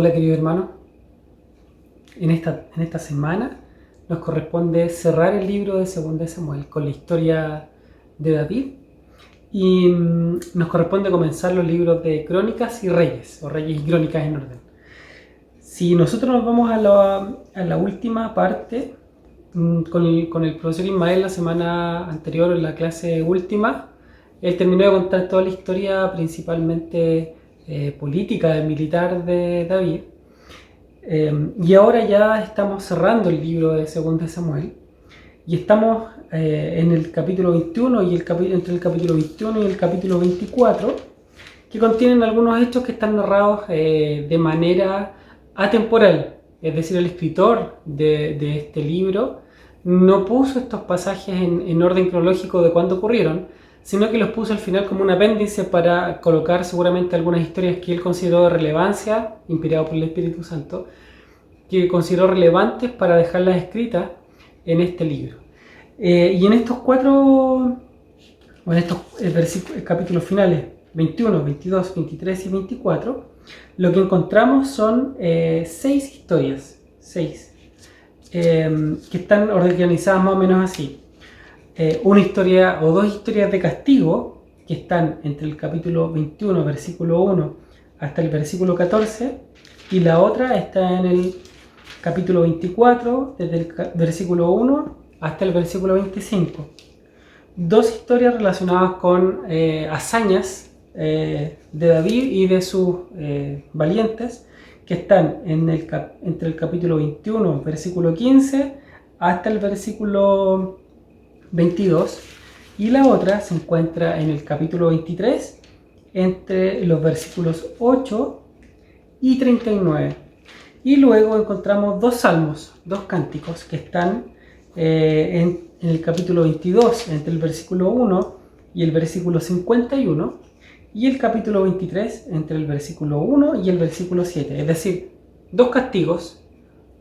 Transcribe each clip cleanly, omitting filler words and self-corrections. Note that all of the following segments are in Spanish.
Hola querido hermano, en esta semana nos corresponde cerrar el libro de 2 de Samuel con la historia de David y nos corresponde comenzar los libros de Crónicas y Reyes, o Reyes y Crónicas en orden. Si nosotros nos vamos a la última parte, con el profesor Ismael la semana anterior, en la clase última, él terminó de contar toda la historia principalmente política, militar de David. Y ahora ya estamos cerrando el libro de 2 de Samuel y estamos en el capítulo 21 y entre el capítulo 21 y el capítulo 24, que contienen algunos hechos que están narrados de manera atemporal. Es decir, el escritor de este libro no puso estos pasajes en orden cronológico de cuándo ocurrieron, sino que los puso al final como un apéndice para colocar seguramente algunas historias que él consideró de relevancia, inspirado por el Espíritu Santo, que consideró relevantes para dejarlas escritas en este libro. Y en estos capítulos finales, 21, 22, 23 y 24, lo que encontramos son 6 historias, que están organizadas más o menos así. Una historia o 2 historias de castigo que están entre el capítulo 21, versículo 1 hasta el versículo 14, y la otra está en el capítulo 24, desde el versículo 1 hasta el versículo 25. 2 historias relacionadas con hazañas de David y de sus valientes, que están entre el capítulo 21, versículo 15, hasta el versículo 22, y la otra se encuentra en el capítulo 23, entre los versículos 8 y 39. Y luego encontramos 2 salmos, 2 cánticos, que están en el capítulo 22, entre el versículo 1 y el versículo 51, y el capítulo 23, entre el versículo 1 y el versículo 7. Es decir, 2 castigos,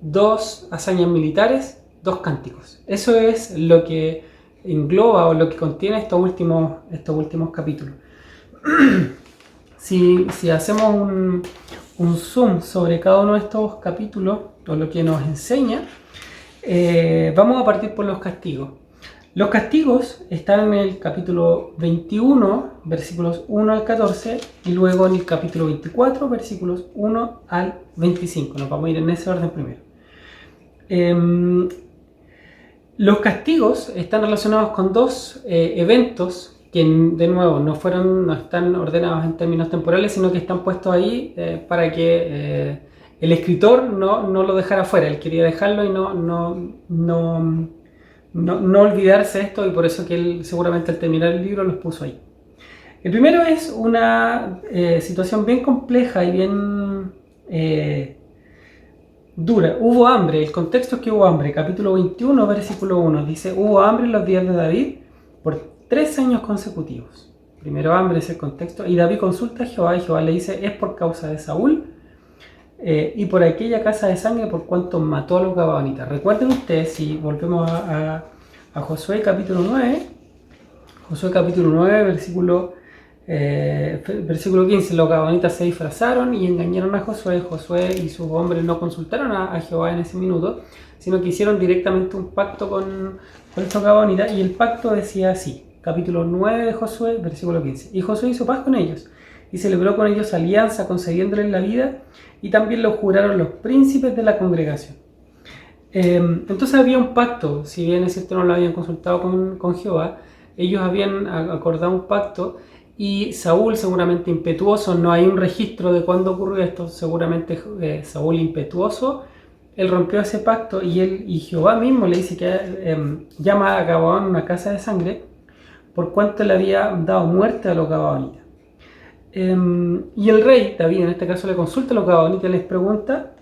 2 hazañas militares, 2 cánticos. Eso es lo que engloba o lo que contiene estos últimos capítulos. Si hacemos un zoom sobre cada uno de estos capítulos, o lo que nos enseña, vamos a partir por los castigos. Los castigos están en el capítulo 21, versículos 1 al 14, y luego en el capítulo 24, versículos 1 al 25. Nos vamos a ir en ese orden primero. Los castigos están relacionados con 2 eventos que, de nuevo, no están ordenados en términos temporales, sino que están puestos ahí para que el escritor no lo dejara fuera. Él quería dejarlo y no olvidarse de esto, y por eso que él seguramente al terminar el libro los puso ahí. El primero es una situación bien compleja y bien dura. Hubo hambre. El contexto es que hubo hambre. Capítulo 21, versículo 1 dice: hubo hambre en los días de David por 3 años consecutivos. Primero hambre es el contexto, y David consulta a Jehová, y Jehová le dice: es por causa de Saúl y por aquella casa de sangre, por cuanto mató a los gabaonitas. Recuerden ustedes, si volvemos a Josué capítulo 9, versículo 15, los gabaonitas se disfrazaron y engañaron a Josué. Josué y sus hombres no consultaron a Jehová en ese minuto, sino que hicieron directamente un pacto con estos gabaonitas, y el pacto decía así, capítulo 9 de Josué, versículo 15: y Josué hizo paz con ellos, y celebró con ellos alianza, concediéndoles la vida, y también lo juraron los príncipes de la congregación. Entonces había un pacto, si bien es cierto no lo habían consultado con Jehová, ellos habían acordado un pacto. Y Saúl, seguramente impetuoso, no hay un registro de cuándo ocurrió esto, seguramente Saúl impetuoso, él rompió ese pacto, y Jehová mismo le dice que llama a Gabaón una casa de sangre, por cuanto le había dado muerte a los gabaonitas. Y el rey David, en este caso, le consulta a los gabaonitas y les pregunta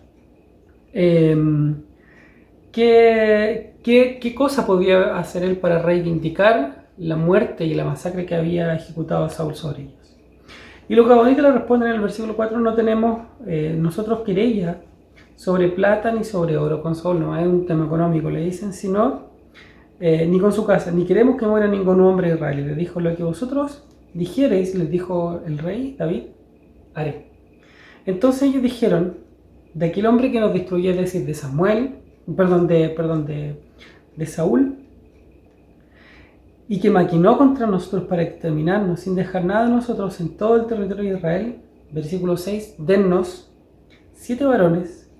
qué cosa podía hacer él para reivindicar la muerte y la masacre que había ejecutado Saúl sobre ellos. Y los gabaonitas le responden en el versículo 4: no tenemos nosotros querella sobre plata ni sobre oro con Saúl, no es un tema económico, le dicen, sino ni con su casa, ni queremos que muera ningún hombre de Israel. Y le dijo: lo que vosotros dijereis, les dijo el rey David, haré. Entonces ellos dijeron: de aquel hombre que nos destruyó, es decir, de Samuel, de Saúl, y que maquinó contra nosotros para exterminarnos, sin dejar nada de nosotros en todo el territorio de Israel. Versículo 6, dennos 7 varones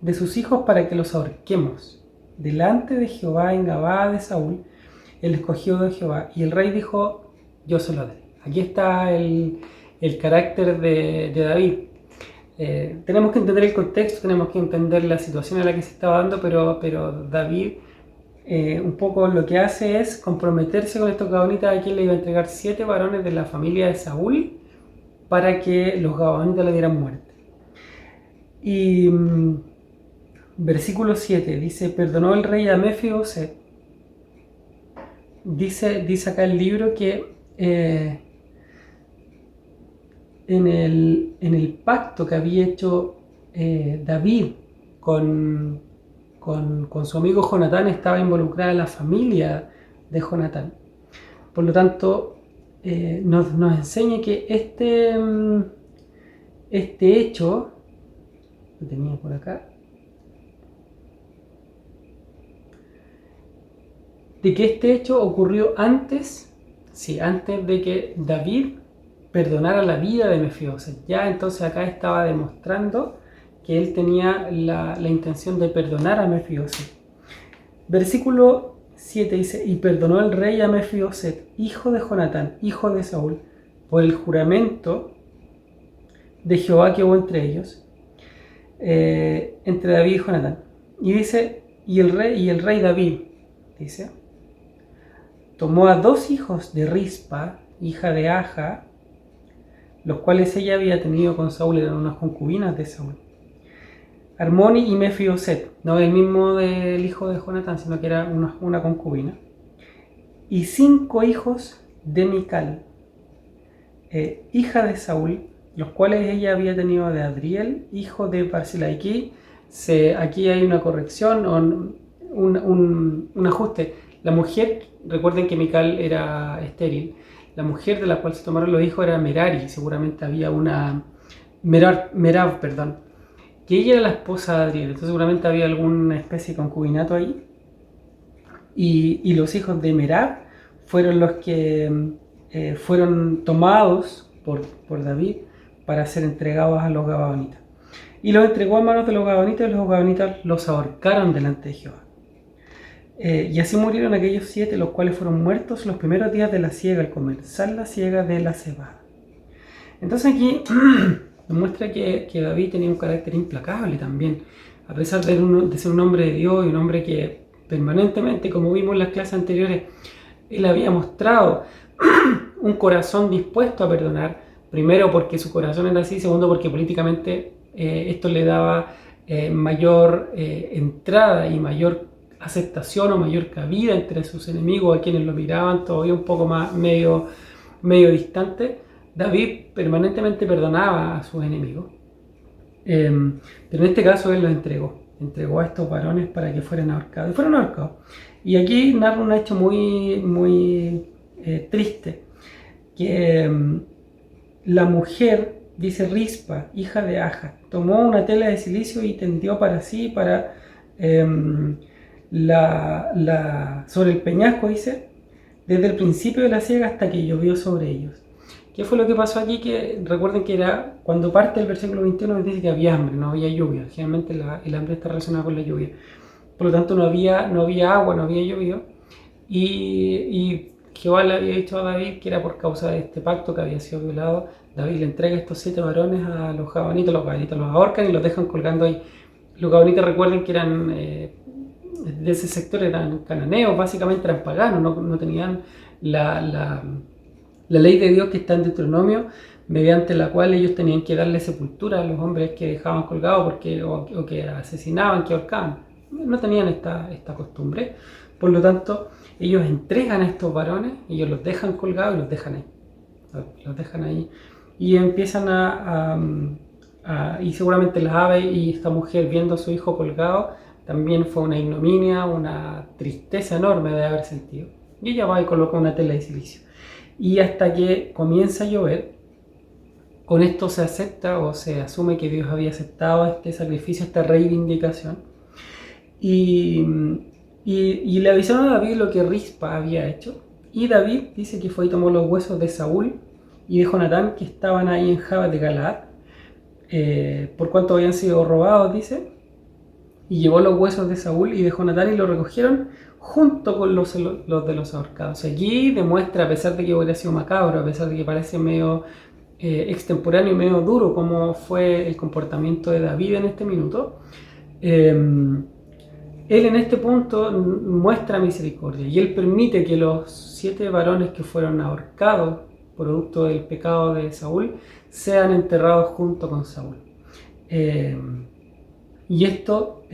de sus hijos para que los ahorquemos delante de Jehová en Gabaa de Saúl, el escogido de Jehová. Y el rey dijo, yo se lo daré. Aquí está el carácter de David. Tenemos que entender el contexto, tenemos que entender la situación en la que se estaba dando, pero David un poco lo que hace es comprometerse con estos gabonitas a quien le iba a entregar 7 varones de la familia de Saúl para que los gabonitas le dieran muerte. Y versículo 7 dice, perdonó el rey a Mefiboset. Dice acá el libro que en el pacto que había hecho David con su amigo Jonatán estaba involucrada la familia de Jonatán. Por lo tanto, nos enseña que este hecho, lo tenía por acá, de que este hecho ocurrió antes de que David perdonara la vida de Mefiboset. Ya entonces acá estaba demostrando que él tenía la intención de perdonar a Mefiboset. Versículo 7 dice, y perdonó el rey a Mefiboset, hijo de Jonatán, hijo de Saúl, por el juramento de Jehová que hubo entre ellos, entre David y Jonatán. Y dice, y el rey David, dice, tomó a 2 hijos de Rispa, hija de Aja, los cuales ella había tenido con Saúl, eran unas concubinas de Saúl. Armoni y Mefiboset, no el mismo del hijo de Jonatán, sino que era una concubina. Y 5 hijos de Mical, hija de Saúl, los cuales ella había tenido de Adriel, hijo de Barzillai. Aquí hay una corrección, un ajuste. La mujer, recuerden que Mical era estéril, la mujer de la cual se tomaron los hijos era Merari, seguramente había una Merab, que ella era la esposa de Adriel, entonces seguramente había alguna especie de concubinato ahí. Y los hijos de Merab fueron los que fueron tomados por David para ser entregados a los gabaonitas. Y los entregó a manos de los gabonitas, y los gabonitas los ahorcaron delante de Jehová. Y así murieron aquellos 7, los cuales fueron muertos los primeros días de la siega, al comenzar la siega de la cebada. Entonces aquí nos muestra que David tenía un carácter implacable también, a pesar de ser un hombre de Dios y un hombre que permanentemente, como vimos en las clases anteriores, él había mostrado un corazón dispuesto a perdonar, primero porque su corazón era así, segundo porque políticamente esto le daba mayor entrada y mayor aceptación o mayor cabida entre sus enemigos, a quienes lo miraban todavía un poco más medio distante. David permanentemente perdonaba a sus enemigos, pero en este caso él los entregó a estos varones para que fueran ahorcados, y fueron ahorcados. Y aquí narra un hecho muy triste, que la mujer, dice Rispa, hija de Aja, tomó una tela de silicio y tendió para sí, para sobre el peñasco, dice, desde el principio de la siega hasta que llovió sobre ellos. ¿Qué fue lo que pasó aquí? Que recuerden que era cuando parte el versículo 21, nos dice que había hambre, no había lluvia. Generalmente el hambre está relacionado con la lluvia. Por lo tanto no había agua, no había llovido. Y Jehová le había dicho a David que era por causa de este pacto que había sido violado. David le entrega estos 7 varones a los gabonitas los ahorcan y los dejan colgando ahí. Los gabonitas, recuerden que eran de ese sector, eran cananeos, básicamente eran paganos, no tenían la ley de Dios que está en Deuteronomio, mediante la cual ellos tenían que darle sepultura a los hombres que dejaban colgados o que asesinaban, que ahorcaban. No tenían esta costumbre. Por lo tanto, ellos entregan a estos varones, ellos los dejan colgados y los dejan ahí. Y empiezan y seguramente las aves y esta mujer viendo a su hijo colgado, también fue una ignominia, una tristeza enorme de haber sentido. Y ella va y coloca una tela de silicio. Y hasta que comienza a llover, con esto se acepta o se asume que Dios había aceptado este sacrificio, esta reivindicación. Y le avisaron a David lo que Rispa había hecho. Y David dice que fue y tomó los huesos de Saúl y de Jonatán que estaban ahí en Jabes de Galaad, por cuanto habían sido robados, dice. Y llevó los huesos de Saúl y de Jonatán y los recogieron junto con los de los ahorcados. Aquí demuestra, a pesar de que hubiera sido macabro, a pesar de que parece medio extemporáneo y medio duro como fue el comportamiento de David en este minuto, él en este punto muestra misericordia y él permite que los 7 varones que fueron ahorcados producto del pecado de Saúl sean enterrados junto con Saúl. Y esto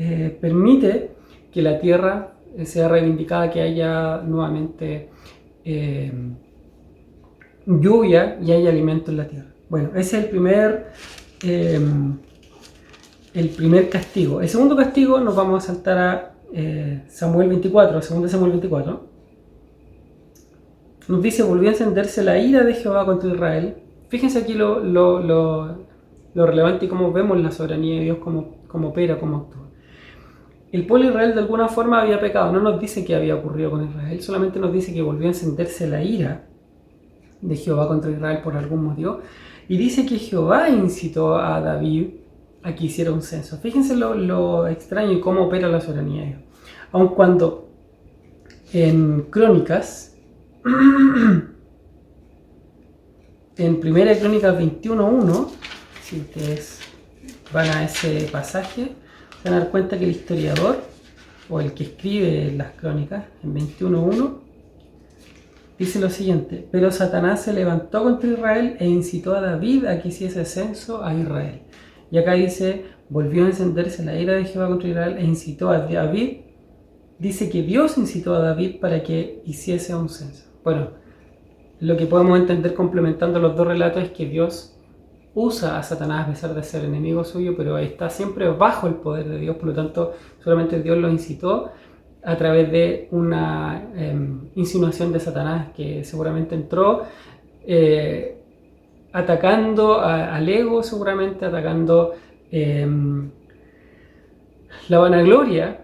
permite que la tierra sea reivindicada, que haya nuevamente lluvia y haya alimento en la tierra. Bueno, ese es el primer castigo. El segundo castigo nos vamos a saltar a Samuel 24, 2 Samuel 24. Nos dice: volvió a encenderse la ira de Jehová contra Israel. Fíjense aquí lo relevante y cómo vemos la soberanía de Dios, cómo opera, cómo actúa. El pueblo de Israel de alguna forma había pecado. No nos dice qué había ocurrido con Israel, solamente nos dice que volvió a encenderse la ira de Jehová contra Israel por algún motivo. Y dice que Jehová incitó a David a que hiciera un censo. Fíjense lo extraño y cómo opera la soberanía de Dios. Aun cuando en Crónicas, en 1 Crónicas 21.1, si ustedes van a ese pasaje, se van a dar cuenta que el historiador, o el que escribe las crónicas, en 21.1, dice lo siguiente: pero Satanás se levantó contra Israel e incitó a David a que hiciese censo a Israel. Y acá dice: volvió a encenderse la ira de Jehová contra Israel e incitó a David. Dice que Dios incitó a David para que hiciese un censo. Bueno, lo que podemos entender complementando los dos relatos es que Dios usa a Satanás a pesar de ser enemigo suyo, pero está siempre bajo el poder de Dios. Por lo tanto, solamente Dios lo incitó a través de una insinuación de Satanás que seguramente entró atacando al ego, seguramente atacando la vanagloria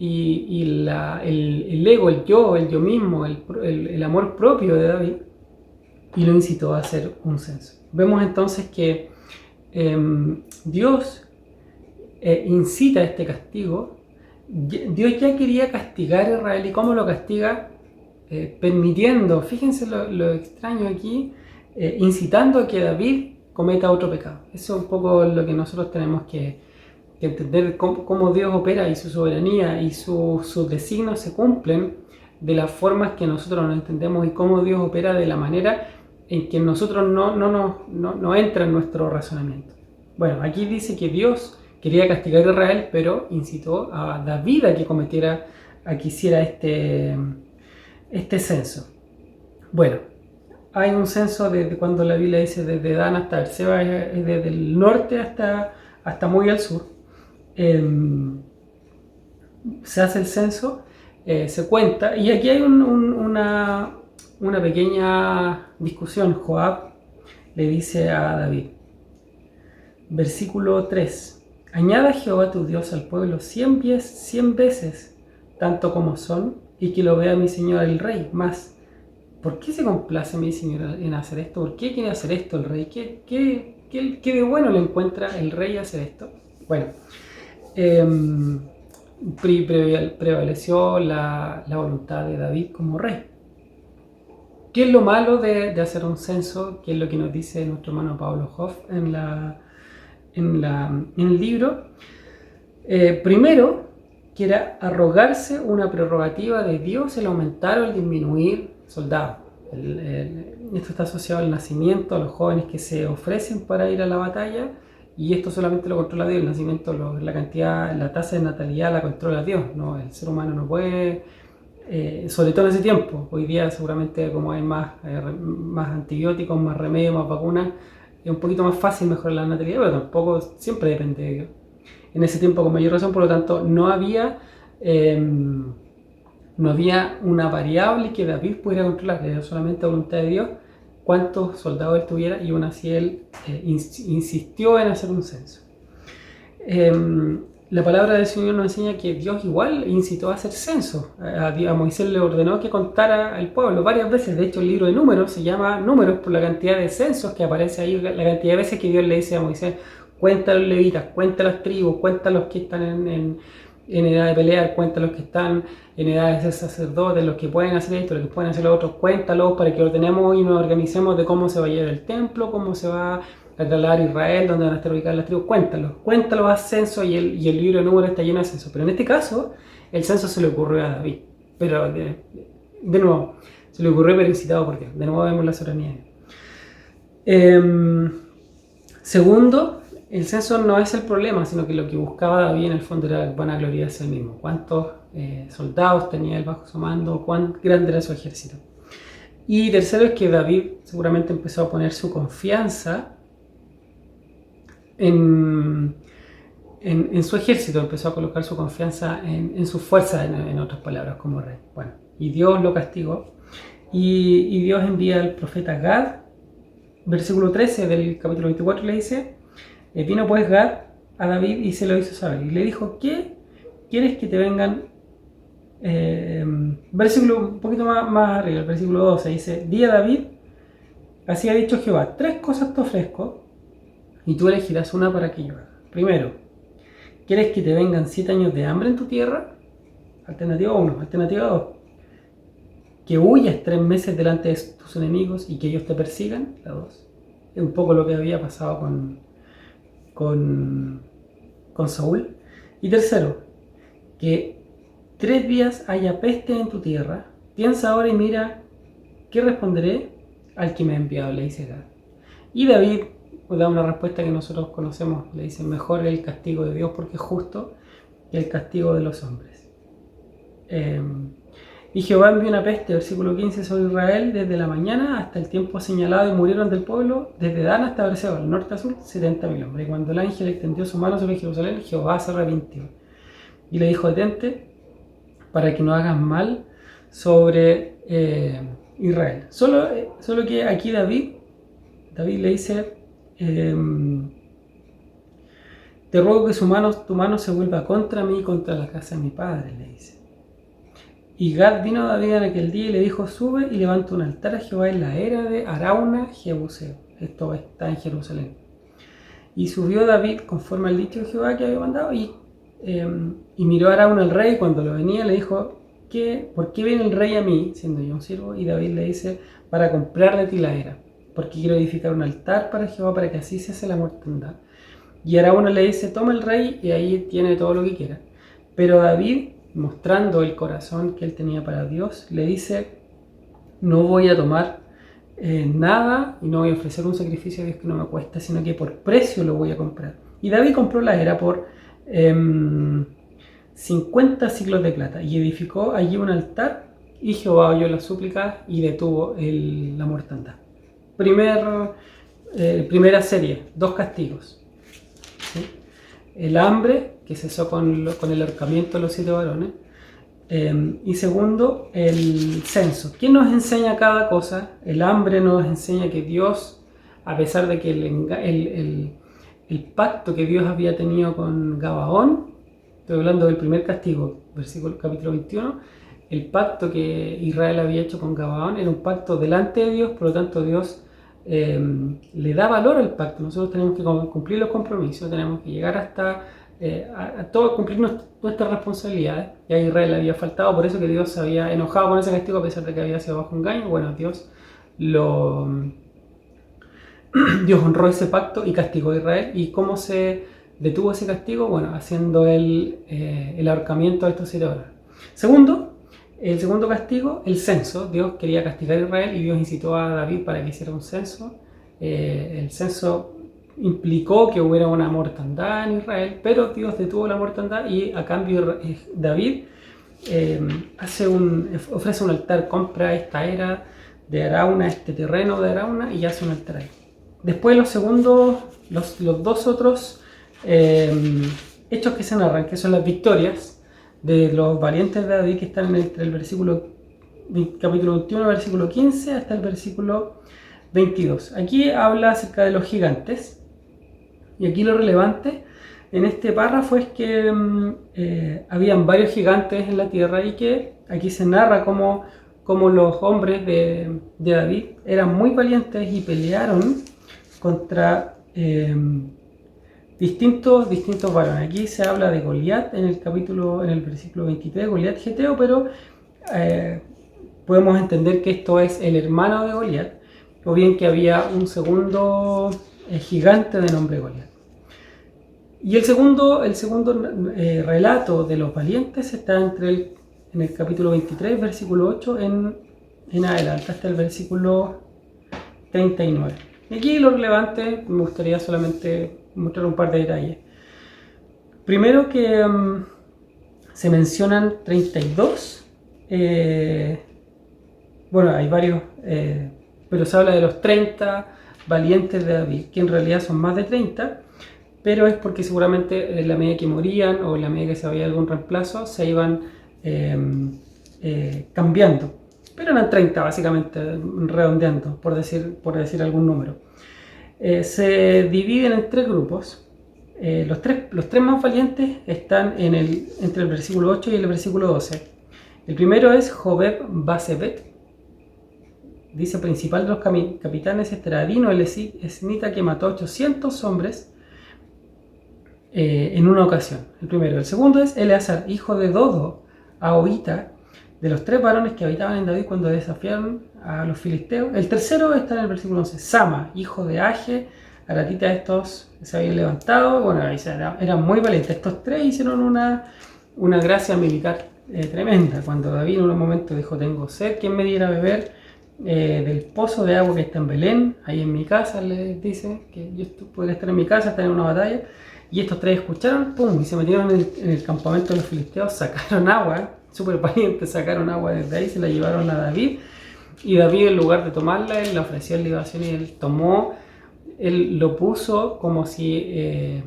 y el ego, el yo mismo, el amor propio de David, y lo incitó a hacer un censo. Vemos entonces que Dios incita este castigo. Dios ya quería castigar a Israel. ¿Y cómo lo castiga? Permitiendo, fíjense lo extraño aquí, incitando a que David cometa otro pecado. Eso es un poco lo que nosotros tenemos que entender, cómo Dios opera y su soberanía y sus designios se cumplen de las formas que nosotros no entendemos, y cómo Dios opera de la manera en que nosotros no entra en nuestro razonamiento. Bueno, aquí dice que Dios quería castigar a Israel, pero incitó a David a que hiciera este censo. Bueno, hay un censo desde cuando la Biblia dice desde Dan hasta Berseba, es desde el norte hasta muy al sur. Se hace el censo, se cuenta, y aquí hay una pequeña discusión. Joab le dice a David, versículo 3: añada Jehová tu Dios al pueblo 100 veces, tanto como son, y que lo vea mi señor el rey. Mas, ¿por qué se complace mi señor en hacer esto? ¿Por qué quiere hacer esto el rey? ¿Qué de bueno le encuentra el rey hacer esto? Bueno, prevaleció la voluntad de David como rey. ¿Qué es lo malo de hacer un censo? ¿Qué es lo que nos dice nuestro hermano Pablo Hoff en el libro? Primero, que era arrogarse una prerrogativa de Dios el aumentar o el disminuir soldados. Esto está asociado al nacimiento, a los jóvenes que se ofrecen para ir a la batalla, y esto solamente lo controla Dios. El nacimiento, la cantidad, la tasa de natalidad la controla Dios, ¿no? El ser humano no puede, sobre todo en ese tiempo. Hoy día seguramente, como hay más antibióticos, más remedios, más vacunas, es un poquito más fácil mejorar la natalidad, pero tampoco siempre depende de Dios. En ese tiempo, con mayor razón, por lo tanto, no había una variable que David pudiera controlar, era solamente voluntad de Dios cuántos soldados él tuviera, y aún así él insistió en hacer un censo. La palabra del Señor nos enseña que Dios igual incitó a hacer censo. A Moisés le ordenó que contara al pueblo varias veces. De hecho, el libro de Números se llama Números por la cantidad de censos que aparece ahí, la cantidad de veces que Dios le dice a Moisés: cuenta a los levitas, cuenta a las tribus, cuenta a los que están en edad de pelear, cuenta a los que están en edad de ser sacerdotes, los que pueden hacer esto, los que pueden hacer lo otro, cuéntalos para que ordenemos y nos organicemos de cómo se va a llevar el templo, cómo se va a trasladar Israel, dónde van a estar ubicadas las tribus. Cuéntalos, haz censo, y el libro de Números está lleno de censo. Pero en este caso, el censo se le ocurrió a David. Pero, de nuevo, se le ocurrió pero incitado por Dios. De nuevo vemos la soberanía. Segundo, el censo no es el problema, sino que lo que buscaba David en el fondo era vanagloriarse él mismo. ¿Cuántos soldados tenía él bajo su mando? ¿Cuán grande era su ejército? Y tercero es que David seguramente empezó a poner su confianza en su ejército, empezó a colocar su confianza en sus fuerzas, en otras palabras, como rey. Bueno, y Dios lo castigó, y Dios envía al profeta Gad. Versículo 13 del capítulo 24 le dice: vino pues Gad a David y se lo hizo saber, y le dijo: ¿qué quieres que te vengan? Versículo un poquito más arriba, el versículo 12 dice: di a David, así ha dicho Jehová, 3 cosas te ofrezco, y tú elegirás una para que yo haga. Primero, ¿quieres que te vengan 7 años de hambre en tu tierra? Alternativa 1. Alternativa 2, que huyas 3 meses delante de tus enemigos y que ellos te persigan. La 2. Es un poco lo que había pasado con Saúl. Y tercero, que 3 días haya peste en tu tierra. Piensa ahora y mira qué responderé al que me ha enviado, le dice Gad. Y David da una respuesta que nosotros conocemos. Le dice: mejor el castigo de Dios porque es justo que el castigo de los hombres. Y Jehová envió una peste, versículo 15, sobre Israel desde la mañana hasta el tiempo señalado, y murieron del pueblo desde Dan hasta Beerseba, al norte a sur, 70.000 hombres. Y cuando el ángel extendió su mano sobre Jerusalén, Jehová se arrepintió y le dijo: detente para que no hagas mal sobre Israel. Solo que aquí David le dice: te ruego que tu mano se vuelva contra mí y contra la casa de mi padre, le dice. Y Gad vino a David en aquel día y le dijo: sube y levanta un altar a Jehová en la era de Arauna Jebuseo. Esto está en Jerusalén. Y subió David conforme al dicho de Jehová que había mandado, y miró a Arauna el rey. Cuando lo venía le dijo: ¿por qué viene el rey a mí, siendo yo un siervo? Y David le dice: para comprar de ti la era, porque quiero edificar un altar para Jehová, para que así se hace la mortandad. Y Arauna le dice: toma el rey, y ahí tiene todo lo que quiera. Pero David, mostrando el corazón que él tenía para Dios, le dice: no voy a tomar nada, y no voy a ofrecer un sacrificio a Dios que no me cuesta, sino que por precio lo voy a comprar. Y David compró la era por 50 siclos de plata, y edificó allí un altar, y Jehová oyó las súplicas y detuvo la mortandad. Primera serie, 2 castigos. ¿Sí? El hambre, que cesó con el ahorcamiento de los 7 varones. Y segundo, el censo. ¿Qué nos enseña cada cosa? El hambre nos enseña que Dios, a pesar de que el pacto que Dios había tenido con Gabaón, estoy hablando del primer castigo, capítulo 21, el pacto que Israel había hecho con Gabaón era un pacto delante de Dios, por lo tanto Dios le da valor al pacto. Nosotros tenemos que cumplir los compromisos, tenemos que llegar hasta cumplir nuestras responsabilidades. Y a Israel le había faltado, por eso que Dios se había enojado con ese castigo, a pesar de que había sido bajo engaño. Bueno, Dios honró ese pacto y castigó a Israel. ¿Y cómo se detuvo ese castigo? Bueno, haciendo el ahorcamiento de estos 7 varones. El segundo castigo, el censo. Dios quería castigar a Israel y Dios incitó a David para que hiciera un censo. El censo implicó que hubiera una mortandad en Israel, pero Dios detuvo la mortandad, y a cambio David ofrece un altar, compra esta era de Arauna, este terreno de Arauna, y hace un altar ahí. Después los 2 otros hechos que se narran, que son las victorias de los valientes de David, que están entre el capítulo 21, versículo 15, hasta el versículo 22. Aquí habla acerca de los gigantes. Y aquí lo relevante en este párrafo es que habían varios gigantes en la tierra y que aquí se narra cómo los hombres de David eran muy valientes y pelearon contra distintos varones. Aquí se habla de Goliat en el versículo 23, Goliat geteo, pero podemos entender que esto es el hermano de Goliat, o bien que había un segundo gigante de nombre Goliat. Y el segundo relato de los valientes está en el capítulo 23, versículo 8 en adelante, hasta el versículo 39. Y aquí lo relevante, me gustaría solamente mostrar un par de detalles. Primero que se mencionan 32, bueno, hay varios, pero se habla de los 30 valientes de David, que en realidad son más de 30, pero es porque seguramente en la medida que morían o en la medida que se había algún reemplazo, se iban cambiando. Pero eran 30 básicamente, redondeando, por decir algún número. Se dividen en tres grupos. Los tres más valientes están entre el versículo 8 y el versículo 12. El primero es Jobeb Basebet, dice principal de los capitanes, este era Adino el esnita que mató 800 hombres en una ocasión. El primero. El segundo es Eleazar, hijo de Dodo Ahoita, de los tres varones que habitaban en David cuando desafiaron a los filisteos. El tercero está en el versículo 11, Sama, hijo de Age, Aratita. Estos se habían levantado, bueno, eran muy valientes. Estos tres hicieron una gracia militar tremenda. Cuando David en un momento dijo, tengo sed, ¿quién me diera a beber del pozo de agua que está en Belén? Ahí en mi casa, les dice, que yo podría estar en mi casa, estar en una batalla. Y estos tres escucharon, pum, y se metieron en el campamento de los filisteos, sacaron agua, súper valientes, sacaron agua desde ahí, se la llevaron a David. Y David, en lugar de tomarla, él le ofreció libación y él lo puso como si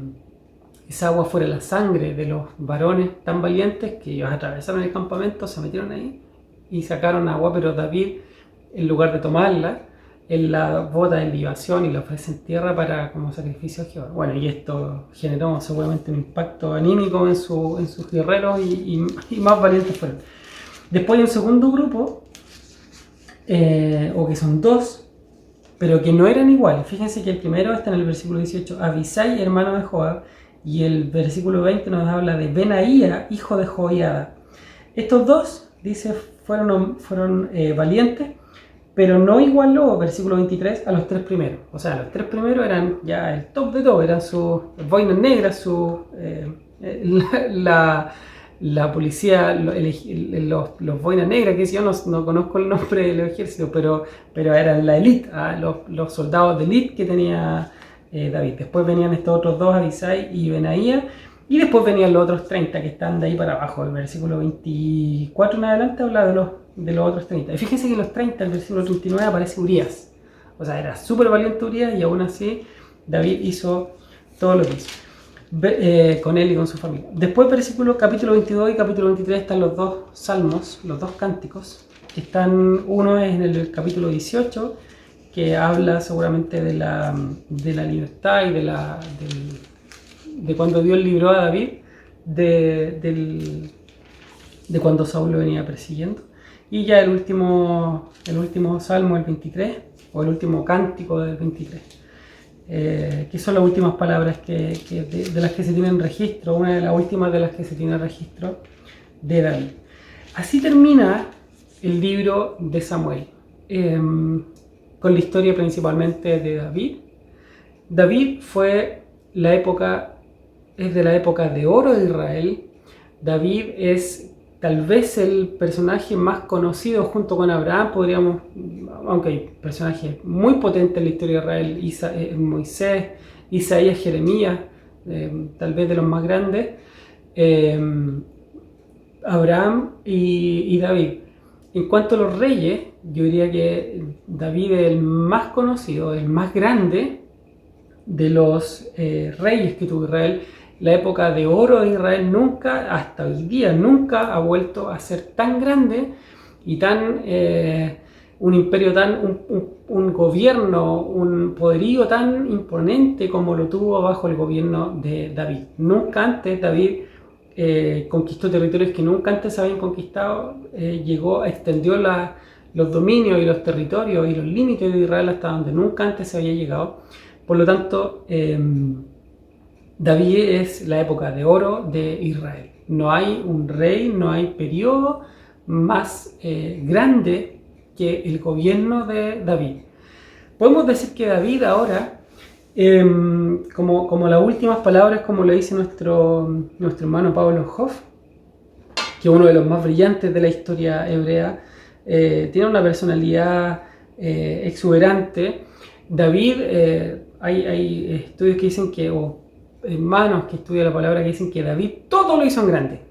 esa agua fuera la sangre de los varones tan valientes que ellos atravesaron el campamento, se metieron ahí y sacaron agua, pero David, en lugar de tomarla, él la bota en libación y la ofrece en tierra como sacrificio a Jehová. Bueno, y esto generó seguramente un impacto anímico en sus guerreros y más valientes fueron. Después hay un segundo grupo, o que son dos, pero que no eran iguales. Fíjense que el primero está en el versículo 18, Abisai, hermano de Joab, y el versículo 20 nos habla de Benaía, hijo de Joiada. Estos dos, dice, fueron valientes, pero no igualó, versículo 23, a los tres primeros. O sea, los tres primeros eran ya el top de todo, eran sus boinas negras, la policía, los boinas negras, que yo no conozco el nombre del ejército, pero eran la élite, los soldados de élite que tenía David. Después venían estos otros dos, Abisai y Benaía, y después venían los otros 30 que están de ahí para abajo. El versículo 24 en adelante habla de los otros 30. Y fíjense que en los 30, el versículo 39, aparece Urías. O sea, era súper valiente Urías y aún así David hizo todo lo que hizo con él y con su familia. Después, capítulo 22 y capítulo 23 están los dos salmos, los dos cánticos. Uno es en el capítulo 18, que habla seguramente de la libertad y de cuando Dios libró a David de cuando Saúl lo venía persiguiendo. Y ya el último salmo, el 23, o el último cántico del 23, que son las últimas palabras de las que se tienen registro, una de las últimas de las que se tiene registro de David. Así termina el libro de Samuel, con la historia principalmente de David. David es de la época de oro de Israel. David es tal vez el personaje más conocido junto con Abraham, aunque hay personajes muy potentes en la historia de Israel, Moisés, Isaías, Jeremías, tal vez de los más grandes, Abraham y David. En cuanto a los reyes, yo diría que David es el más conocido, el más grande de los reyes que tuvo Israel. La época de oro de Israel hasta hoy día, nunca ha vuelto a ser tan grande y tan un imperio un gobierno, un poderío tan imponente como lo tuvo bajo el gobierno de David. Nunca antes David conquistó territorios que nunca antes se habían conquistado, extendió los dominios y los territorios y los límites de Israel hasta donde nunca antes se había llegado. Por lo tanto, David es la época de oro de Israel. No hay un rey, no hay periodo más grande que el gobierno de David. Podemos decir que David ahora, como las últimas palabras, como lo dice nuestro hermano Pablo Hoff, que es uno de los más brillantes de la historia hebrea, tiene una personalidad exuberante. David, hay estudios que dicen que, o hermanos que estudian la palabra, que dicen que David todo lo hizo en grande.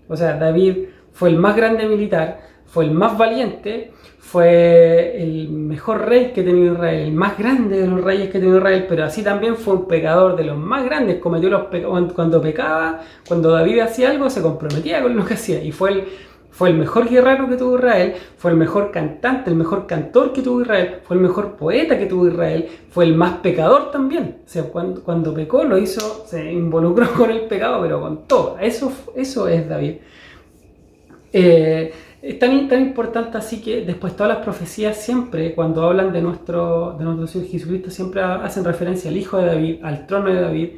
O sea, David fue el más grande militar, fue el más valiente, fue el mejor rey que ha tenido Israel, el más grande de los reyes que ha tenido Israel, pero así también fue un pecador de los más grandes, cometió los pecados cuando pecaba, cuando David hacía algo se comprometía con lo que hacía y fue el mejor guerrero que tuvo Israel, fue el mejor cantante, el mejor cantor que tuvo Israel, fue el mejor poeta que tuvo Israel, fue el más pecador también. O sea, cuando pecó lo hizo, se involucró con el pecado, pero con todo. Eso es David. Es tan importante así que después todas las profecías siempre, cuando hablan de nuestro Señor Jesucristo, siempre hacen referencia al Hijo de David, al trono de David.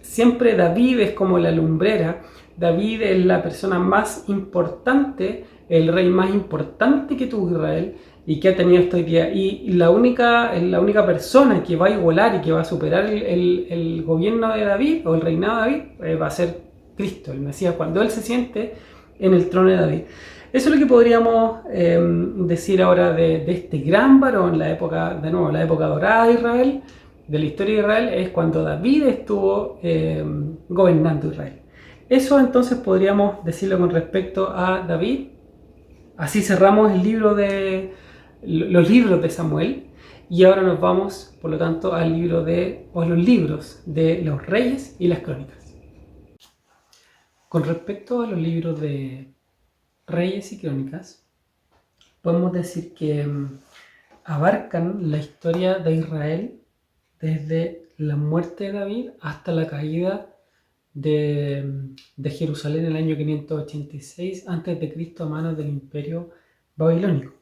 Siempre David es como la lumbrera. David es la persona más importante, el rey más importante que tuvo Israel y que ha tenido hasta hoy día. Y la única persona que va a igualar y que va a superar el gobierno de David o el reinado de David va a ser Cristo, el Mesías, cuando Él se siente en el trono de David. Eso es lo que podríamos decir ahora de este gran varón, la época dorada de Israel, de la historia de Israel, es cuando David estuvo gobernando Israel. Eso entonces podríamos decirlo con respecto a David. Así cerramos los libros de Samuel y ahora nos vamos, por lo tanto, los libros de los reyes y las crónicas. Con respecto a los libros de Reyes y Crónicas, podemos decir que abarcan la historia de Israel desde la muerte de David hasta la caída de Jerusalén en el año 586 a.C. a manos del imperio babilónico.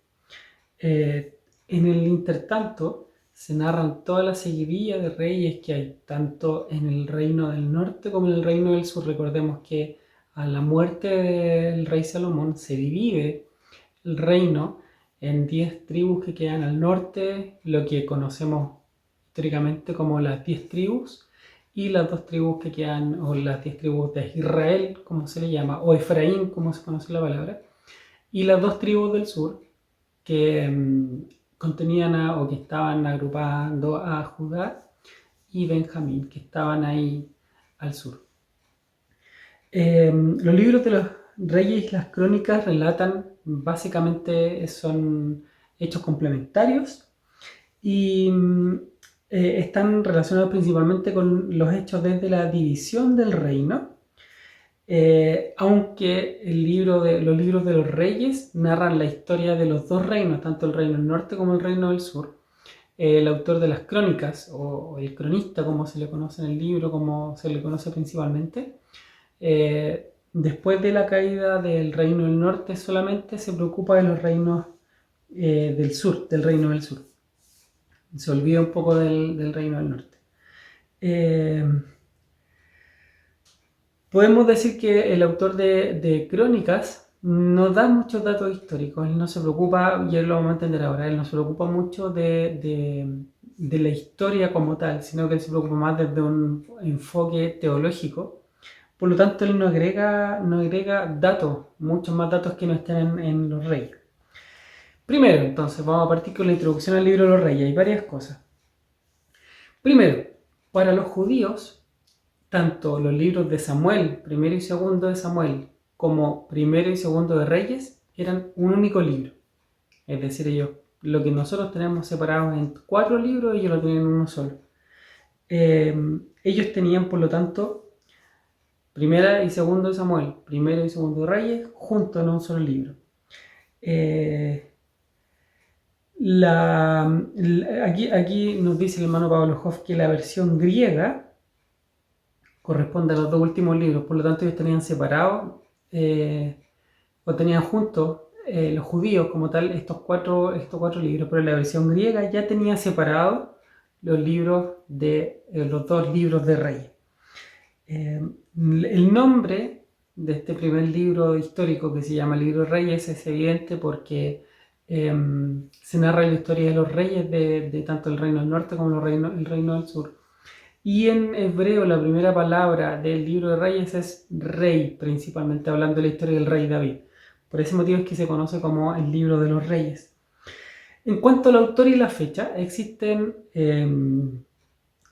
En el intertanto se narran toda la seguidilla de reyes que hay, tanto en el reino del norte como en el reino del sur. Recordemos que a la muerte del rey Salomón se divide el reino en 10 tribus que quedan al norte, lo que conocemos históricamente como las 10 tribus, y las 2 tribus que quedan, o las 10 tribus de Israel, como se le llama, o Efraín, como se conoce la palabra, y las 2 tribus del sur que contenían o que estaban agrupando a Judá y Benjamín, que estaban ahí al sur. Los libros de los reyes y las crónicas relatan, básicamente son hechos complementarios y están relacionados principalmente con los hechos desde la división del reino, aunque los libros de los reyes narran la historia de los dos reinos, tanto el reino del norte como el reino del sur. El autor de las crónicas, o el cronista como se le conoce en el libro, como se le conoce principalmente, después de la caída del reino del norte solamente se preocupa de los reinos del sur, del reino del sur. Se olvida un poco del reino del norte. Podemos decir que el autor de crónicas no da muchos datos históricos. Él no se preocupa, y él lo vamos a entender ahora, él no se preocupa mucho de la historia como tal, sino que él se preocupa más desde un enfoque teológico. Por lo tanto, él no agrega datos, muchos más datos que no estén en los reyes. Primero, entonces, vamos a partir con la introducción al libro de los reyes. Hay varias cosas. Primero, para los judíos, tanto los libros de Samuel, primero y segundo de Samuel, como primero y segundo de Reyes, eran un único libro. Es decir, lo que nosotros tenemos separados en 4 libros, ellos lo tenían en uno solo. Ellos tenían, por lo tanto, primera y segundo de Samuel, primero y segundo de Reyes, juntos en un solo libro. Aquí nos dice el hermano Pablo Hoff que la versión griega corresponde a los dos últimos libros, por lo tanto ellos tenían separados o tenían juntos los judíos como tal estos cuatro libros, pero la versión griega ya tenía separados los libros de los dos libros de Reyes. El nombre de este primer libro histórico que se llama Libro de Reyes es evidente porque se narra la historia de los reyes de tanto el reino del norte como el reino del sur. Y en hebreo la primera palabra del libro de Reyes es rey, principalmente hablando de la historia del rey David. Por ese motivo es que se conoce como el libro de los reyes. En cuanto al autor y la fecha, existen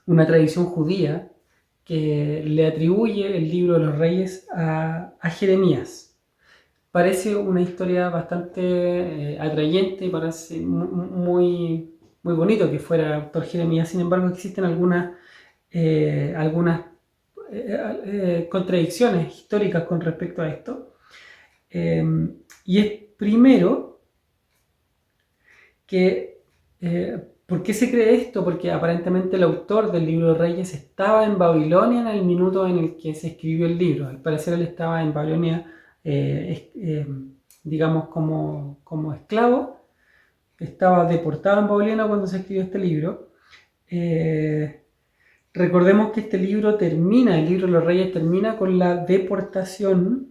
una tradición judía que le atribuye el libro de los reyes a Jeremías. Parece una historia bastante atrayente y parece muy bonito que fuera autor Jeremías. Sin embargo, existen algunas contradicciones históricas con respecto a esto. Y es primero que ¿por qué se cree esto? Porque aparentemente el autor del libro de Reyes estaba en Babilonia en el minuto en el que se escribió el libro. Al parecer él estaba en Babilonia, digamos, como esclavo. Estaba deportado en Babilonia cuando se escribió este libro. Recordemos que este libro el libro de los Reyes termina con la deportación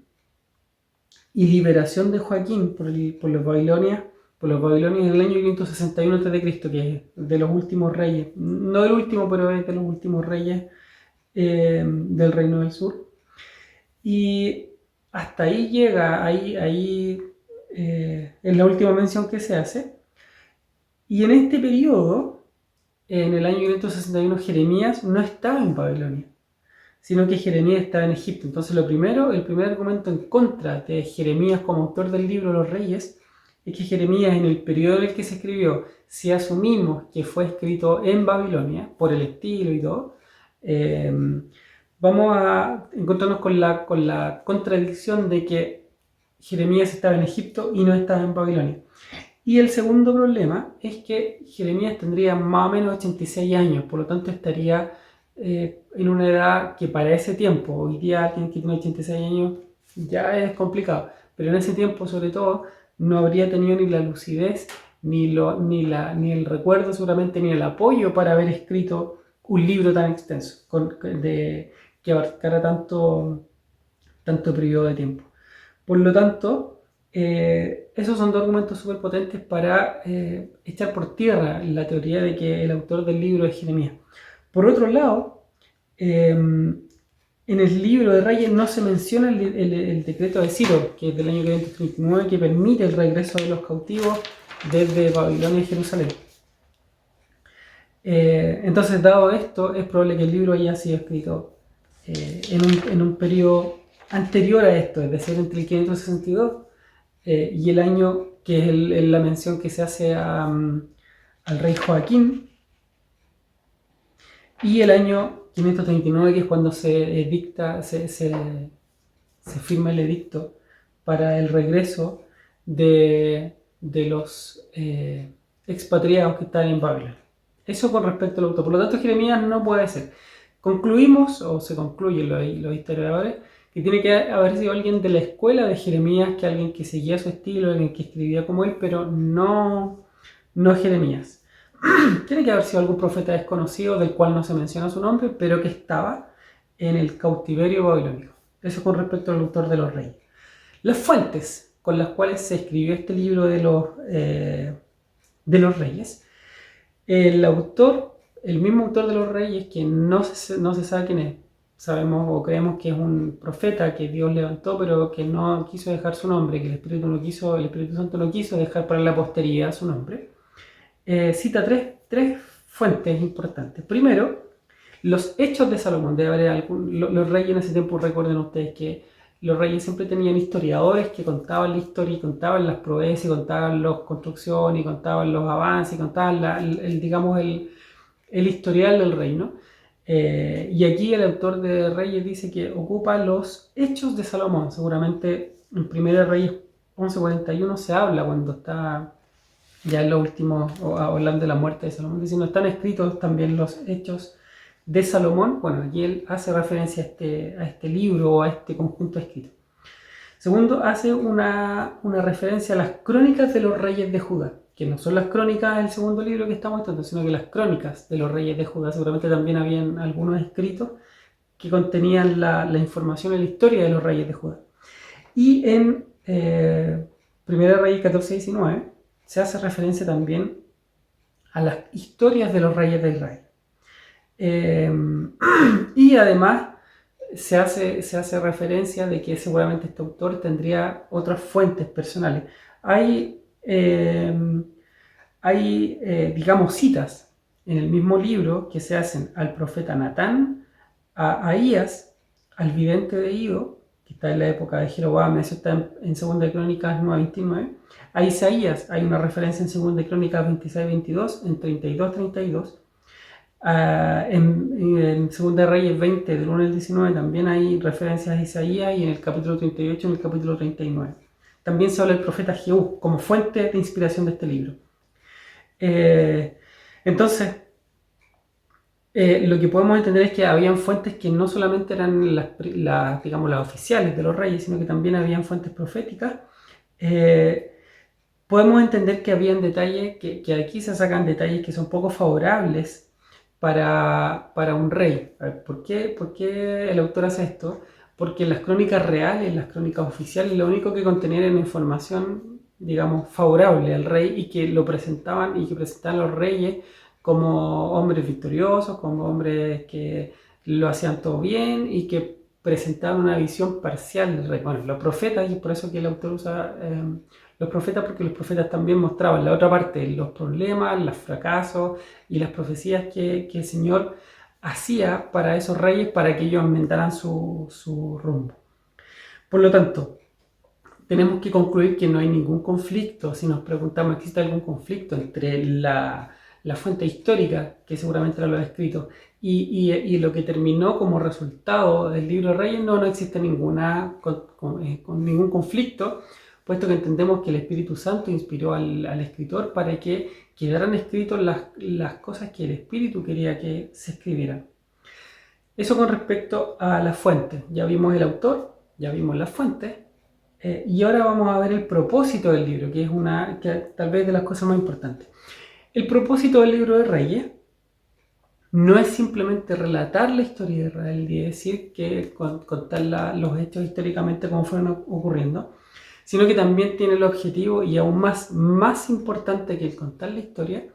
y liberación de Joaquín por los babilonios en el año 561 a.C., que es de los últimos reyes, no del último, pero es de los últimos reyes del Reino del Sur. Y hasta ahí llega, es la última mención que se hace. Y en este periodo, en el año 561, Jeremías no estaba en Babilonia, sino que Jeremías estaba en Egipto. Entonces el primer argumento en contra de Jeremías como autor del libro de los Reyes es que Jeremías, en el periodo en el que se escribió, si asumimos que fue escrito en Babilonia, por el estilo y todo, vamos a encontrarnos con la contradicción de que Jeremías estaba en Egipto y no estaba en Babilonia. Y el segundo problema es que Jeremías tendría más o menos 86 años, por lo tanto estaría en una edad que para ese tiempo, hoy día alguien que tiene 86 años ya es complicado, pero en ese tiempo sobre todo no habría tenido ni la lucidez, ni el recuerdo seguramente, ni el apoyo para haber escrito un libro tan extenso, que abarcara tanto periodo de tiempo. Por lo tanto, esos son dos argumentos súper potentes para echar por tierra la teoría de que el autor del libro es Jeremías. Por otro lado, en el libro de Reyes no se menciona el decreto de Ciro, que es del año 539, que permite el regreso de los cautivos desde Babilonia a Jerusalén. Entonces, dado esto, es probable que el libro haya sido escrito en un periodo anterior a esto, es decir, entre el 562 y el año que es la mención que se hace al rey Joaquín, y el año 539, que es cuando se firma el edicto para el regreso de los expatriados que están en Babilonia. Eso con respecto al autor. Por lo tanto, Jeremías no puede ser. Concluimos, o se concluyen los historiadores, que tiene que haber sido alguien de la escuela de Jeremías, que alguien que seguía su estilo, alguien que escribía como él, pero no Jeremías. Tiene que haber sido algún profeta desconocido del cual no se menciona su nombre, pero que estaba en el cautiverio babilónico. Eso con respecto al autor de los Reyes. Las fuentes con las cuales se escribió este libro de los Reyes. El mismo autor de los Reyes, que no se sabe quién es, sabemos o creemos que es un profeta que Dios levantó, pero que no quiso dejar su nombre, que el Espíritu Santo no quiso dejar para la posteridad su nombre. Cita tres fuentes importantes. Primero, los hechos de Salomón. Debe haber los reyes en ese tiempo, recuerden ustedes que los reyes siempre tenían historiadores que contaban la historia y contaban las proezas y contaban las construcciones y contaban los avances y contaban el historial del reino. Y aquí el autor de Reyes dice que ocupa los hechos de Salomón. Seguramente en 1 Reyes 11:41 se habla cuando está ya en lo último, hablando de la muerte de Salomón, diciendo, están escritos también los hechos de Salomón. Bueno, aquí él hace referencia a este libro o a este conjunto escrito. Segundo, hace una referencia a las crónicas de los reyes de Judá, que no son las crónicas del segundo libro que estamos estudiando, sino que las crónicas de los reyes de Judá. Seguramente también habían algunos escritos que contenían la información y la historia de los reyes de Judá. Y en Primera Reyes 14-19 se hace referencia también a las historias de los reyes de Israel. Y además se hace referencia de que seguramente este autor tendría otras fuentes personales. Hay digamos, citas en el mismo libro que se hacen al profeta Natán, a Ahías, al vidente de Ido, que está en la época de Jeroboam, eso está en 2 Crónicas 9:29, a Isaías hay una referencia en 2 Crónicas 26:22, en 32:32, en 2 Reyes 20, del 1 al 19, también hay referencias a Isaías, y en el capítulo 38, en el capítulo 39. También se habla del profeta Jehú como fuente de inspiración de este libro. Entonces, lo que podemos entender es que habían fuentes que no solamente eran digamos, las oficiales de los reyes, sino que también habían fuentes proféticas. Podemos entender que habían detalles, que aquí se sacan detalles que son poco favorables para un rey. ¿Por qué el autor hace esto? Porque las crónicas reales, las crónicas oficiales, lo único que contenían era información, digamos, favorable al rey, y que lo presentaban los reyes como hombres victoriosos, como hombres que lo hacían todo bien y que presentaban una visión parcial del rey. Bueno, los profetas, y por eso que el autor usa los profetas, porque los profetas también mostraban la otra parte, los problemas, los fracasos y las profecías que el Señor hacía para esos reyes, para que ellos aumentaran su rumbo. Por lo tanto, tenemos que concluir que no hay ningún conflicto. Si nos preguntamos, ¿existe algún conflicto entre la fuente histórica, que seguramente lo ha escrito, y lo que terminó como resultado del libro de Reyes? No existe ningún conflicto, puesto que entendemos que el Espíritu Santo inspiró al escritor para que quedaran escritas las cosas que el Espíritu quería que se escribieran. Eso con respecto a la fuente. Ya vimos el autor, ya vimos las fuentes, y ahora vamos a ver el propósito del libro, que es tal vez de las cosas más importantes. El propósito del libro de Reyes no es simplemente relatar la historia de Israel y decir que contar los hechos históricamente como fueron ocurriendo, sino que también tiene el objetivo, y aún más importante que el contar la historia,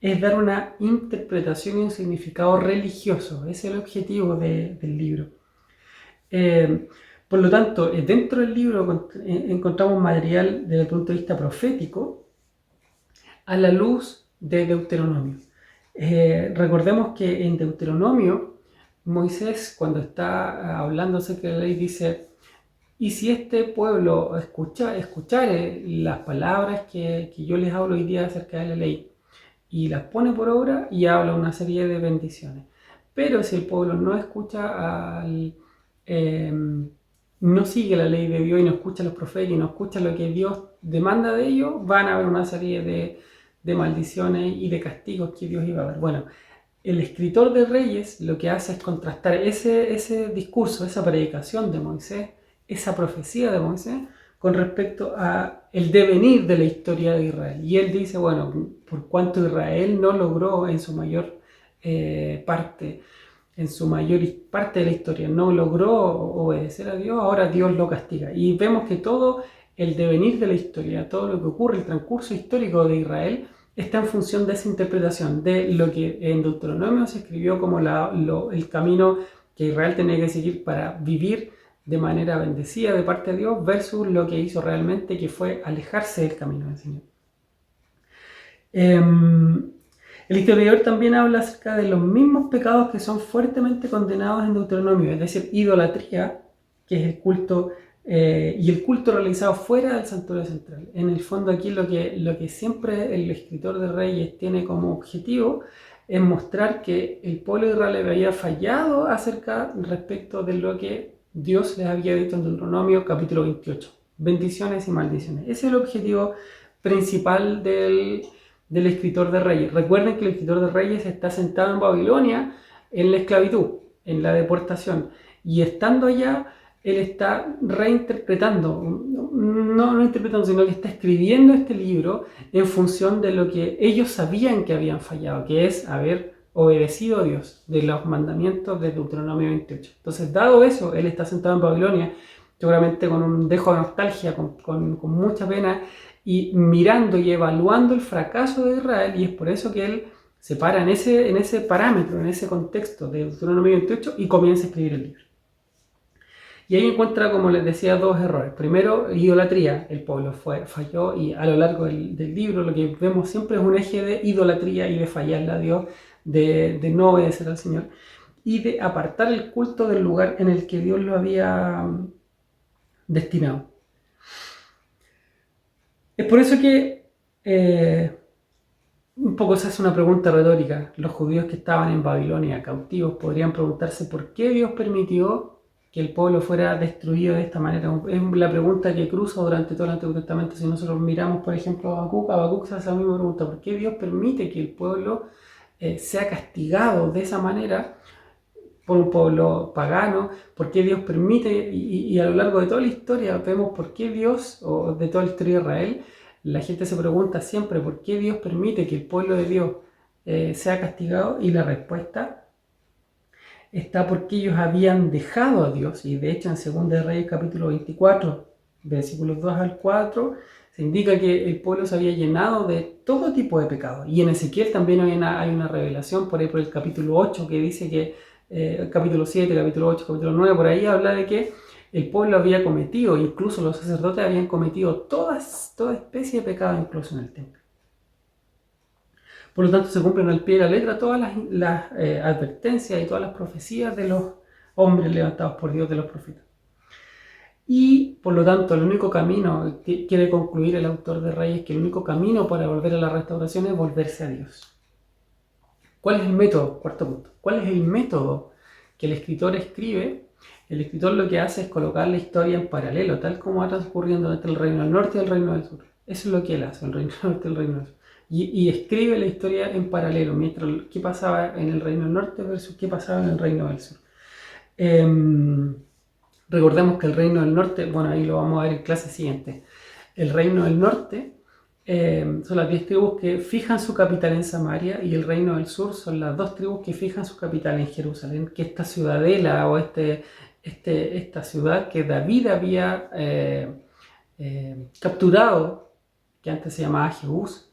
es dar una interpretación y un significado religioso. Ese es el objetivo del libro. Por lo tanto, dentro del libro encontramos material desde el punto de vista profético a la luz de Deuteronomio. Recordemos que en Deuteronomio, Moisés, cuando está hablando acerca de la ley, dice: y si este pueblo escuchare las palabras que yo les hablo hoy día acerca de la ley, y las pone por obra, y habla una serie de bendiciones. Pero si el pueblo no escucha no sigue la ley de Dios, y no escucha a los profetas, y no escucha lo que Dios demanda de ellos, van a haber una serie de maldiciones y de castigos que Dios iba a ver. Bueno, el escritor de Reyes lo que hace es contrastar ese discurso, esa predicación de Moisés, esa profecía de Moisés, con respecto a el devenir de la historia de Israel. Y él dice, bueno, por cuanto Israel no logró en su mayor parte de la historia, no logró obedecer a Dios, ahora Dios lo castiga. Y vemos que todo el devenir de la historia, todo lo que ocurre, el transcurso histórico de Israel, está en función de esa interpretación, de lo que en Deuteronomio se escribió como el camino que Israel tenía que seguir para vivir de manera bendecida de parte de Dios, versus lo que hizo realmente, que fue alejarse del camino del Señor. El historiador también habla acerca de los mismos pecados que son fuertemente condenados en Deuteronomio, es decir, idolatría, que es el culto, y el culto realizado fuera del santuario central. En el fondo, aquí lo que siempre el escritor de Reyes tiene como objetivo es mostrar que el pueblo de Israel había fallado respecto de lo que Dios les había dicho en Deuteronomio capítulo 28, bendiciones y maldiciones. Ese es el objetivo principal del del escritor de Reyes. Recuerden que el escritor de Reyes está sentado en Babilonia en la esclavitud, en la deportación, y estando allá, él está reinterpretando, no interpretando, sino que está escribiendo este libro en función de lo que ellos sabían que habían fallado, que es haber obedecido a Dios, de los mandamientos de Deuteronomio 28. Entonces, dado eso, él está sentado en Babilonia, seguramente con un dejo de nostalgia, con mucha pena, y mirando y evaluando el fracaso de Israel, y es por eso que él se para en ese parámetro, en ese contexto de Deuteronomio 28 y comienza a escribir el libro. Y ahí encuentra, como les decía, dos errores. Primero, idolatría. El pueblo falló y a lo largo del libro lo que vemos siempre es un eje de idolatría y de fallarle a Dios, de no obedecer al Señor y de apartar el culto del lugar en el que Dios lo había destinado. Es por eso que un poco se hace una pregunta retórica. Los judíos que estaban en Babilonia cautivos podrían preguntarse por qué Dios permitió que el pueblo fuera destruido de esta manera. Es la pregunta que cruza durante todo el Antiguo Testamento. Si nosotros miramos, por ejemplo, a Habacuc se hace la misma pregunta. ¿Por qué Dios permite que el pueblo sea castigado de esa manera por un pueblo pagano? ¿Por qué Dios permite? Y a lo largo de toda la historia vemos por qué Dios, o de toda la historia de Israel, la gente se pregunta siempre por qué Dios permite que el pueblo de Dios sea castigado, y la respuesta está porque ellos habían dejado a Dios. Y de hecho en 2 de Reyes capítulo 24, versículos 2 al 4, se indica que el pueblo se había llenado de todo tipo de pecado. Y en Ezequiel también hay una revelación por ahí por el capítulo 8 que dice que, capítulo 7, capítulo 8, capítulo 9, por ahí habla de que el pueblo había cometido, incluso los sacerdotes habían cometido toda especie de pecado, incluso en el templo. Por lo tanto, se cumplen al pie de la letra todas las advertencias y todas las profecías de los hombres levantados por Dios, de los profetas. Y por lo tanto, el único camino, que quiere concluir el autor de Reyes, que el único camino para volver a la restauración es volverse a Dios. ¿Cuál es el método? Cuarto punto. ¿Cuál es el método que el escritor escribe? El escritor lo que hace es colocar la historia en paralelo, tal como va transcurriendo entre el reino del norte y el reino del sur. Eso es lo que él hace, el reino del norte y el reino del sur. Y escribe la historia en paralelo, mientras qué pasaba en el reino del norte versus qué pasaba en el reino del sur. Recordemos que el reino del norte, bueno, ahí lo vamos a ver en clase siguiente. El reino del norte son las 10 tribus que fijan su capital en Samaria, y el reino del sur son las 2 tribus que fijan su capital en Jerusalén, que esta ciudadela o esta ciudad que David había capturado, que antes se llamaba Jebús,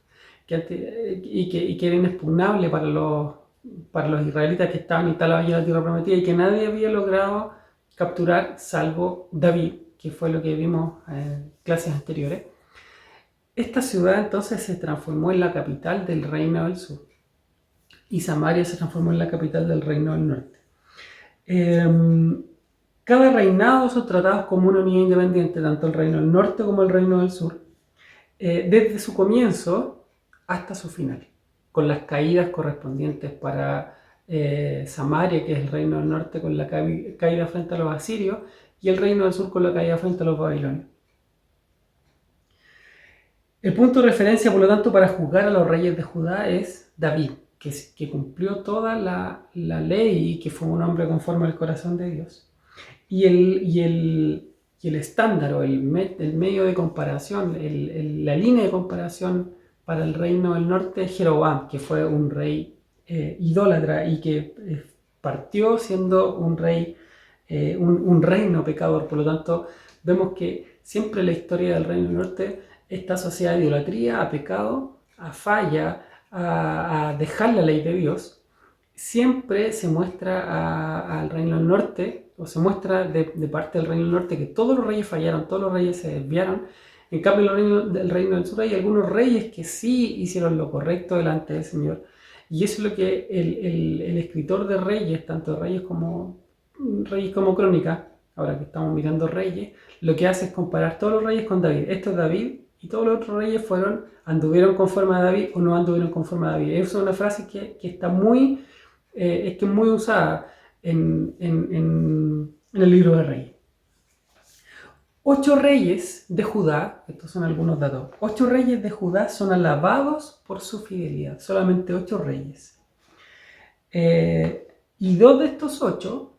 y que era inexpugnable para los israelitas que estaban instalados allí en la tierra prometida, y que nadie había logrado capturar salvo David, que fue lo que vimos en clases anteriores. Esta ciudad entonces se transformó en la capital del reino del sur, y Samaria se transformó en la capital del reino del norte. Cada reinado son tratados como una unidad independiente, tanto el reino del norte como el reino del sur, desde su comienzo hasta su final, con las caídas correspondientes para Samaria, que es el reino del norte, con la caída frente a los asirios, y el reino del sur con la caída frente a los babilonios. El punto de referencia, por lo tanto, para juzgar a los reyes de Judá es David, que cumplió toda la ley y que fue un hombre conforme al corazón de Dios. Y el estándar o el medio de comparación, la línea de comparación para el reino del norte es Jeroboam, que fue un rey idólatra y que partió siendo un rey, un reino pecador. Por lo tanto, vemos que siempre la historia del reino del norte está asociada a idolatría, a pecado, a falla, a dejar la ley de Dios. Siempre se muestra al reino del norte, o se muestra de parte del reino del norte, que todos los reyes fallaron, todos los reyes se desviaron. En cambio, el reino del sur hay algunos reyes que sí hicieron lo correcto delante del Señor. Y eso es lo que el escritor de Reyes, tanto de Reyes como Crónica, ahora que estamos mirando Reyes, lo que hace es comparar todos los reyes con David. Esto es David, y todos los otros reyes anduvieron conforme a David o no anduvieron conforme a David. Esa es una frase que está muy usada en el libro de Reyes. 8 reyes de Judá, estos son algunos datos, 8 reyes de Judá son alabados por su fidelidad, solamente 8 reyes. Y 2 de estos 8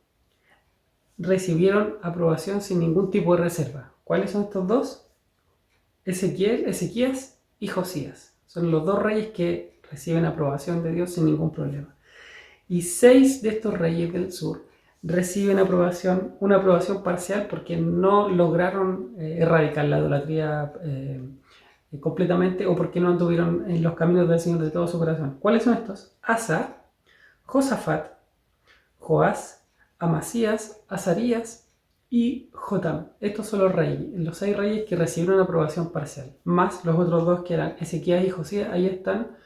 recibieron aprobación sin ningún tipo de reserva. ¿Cuáles son estos dos? Ezequías y Josías. Son los 2 reyes que reciben aprobación de Dios sin ningún problema. Y 6 de estos reyes del sur reciben una aprobación parcial porque no lograron erradicar la idolatría completamente, o porque no anduvieron en los caminos del Señor de todo su corazón. ¿Cuáles son estos? Asa, Josafat, Joás, Amasías, Azarías y Jotam. Estos son los 6 reyes que recibieron una aprobación parcial, más los otros 2 que eran Ezequías y Josías. Ahí están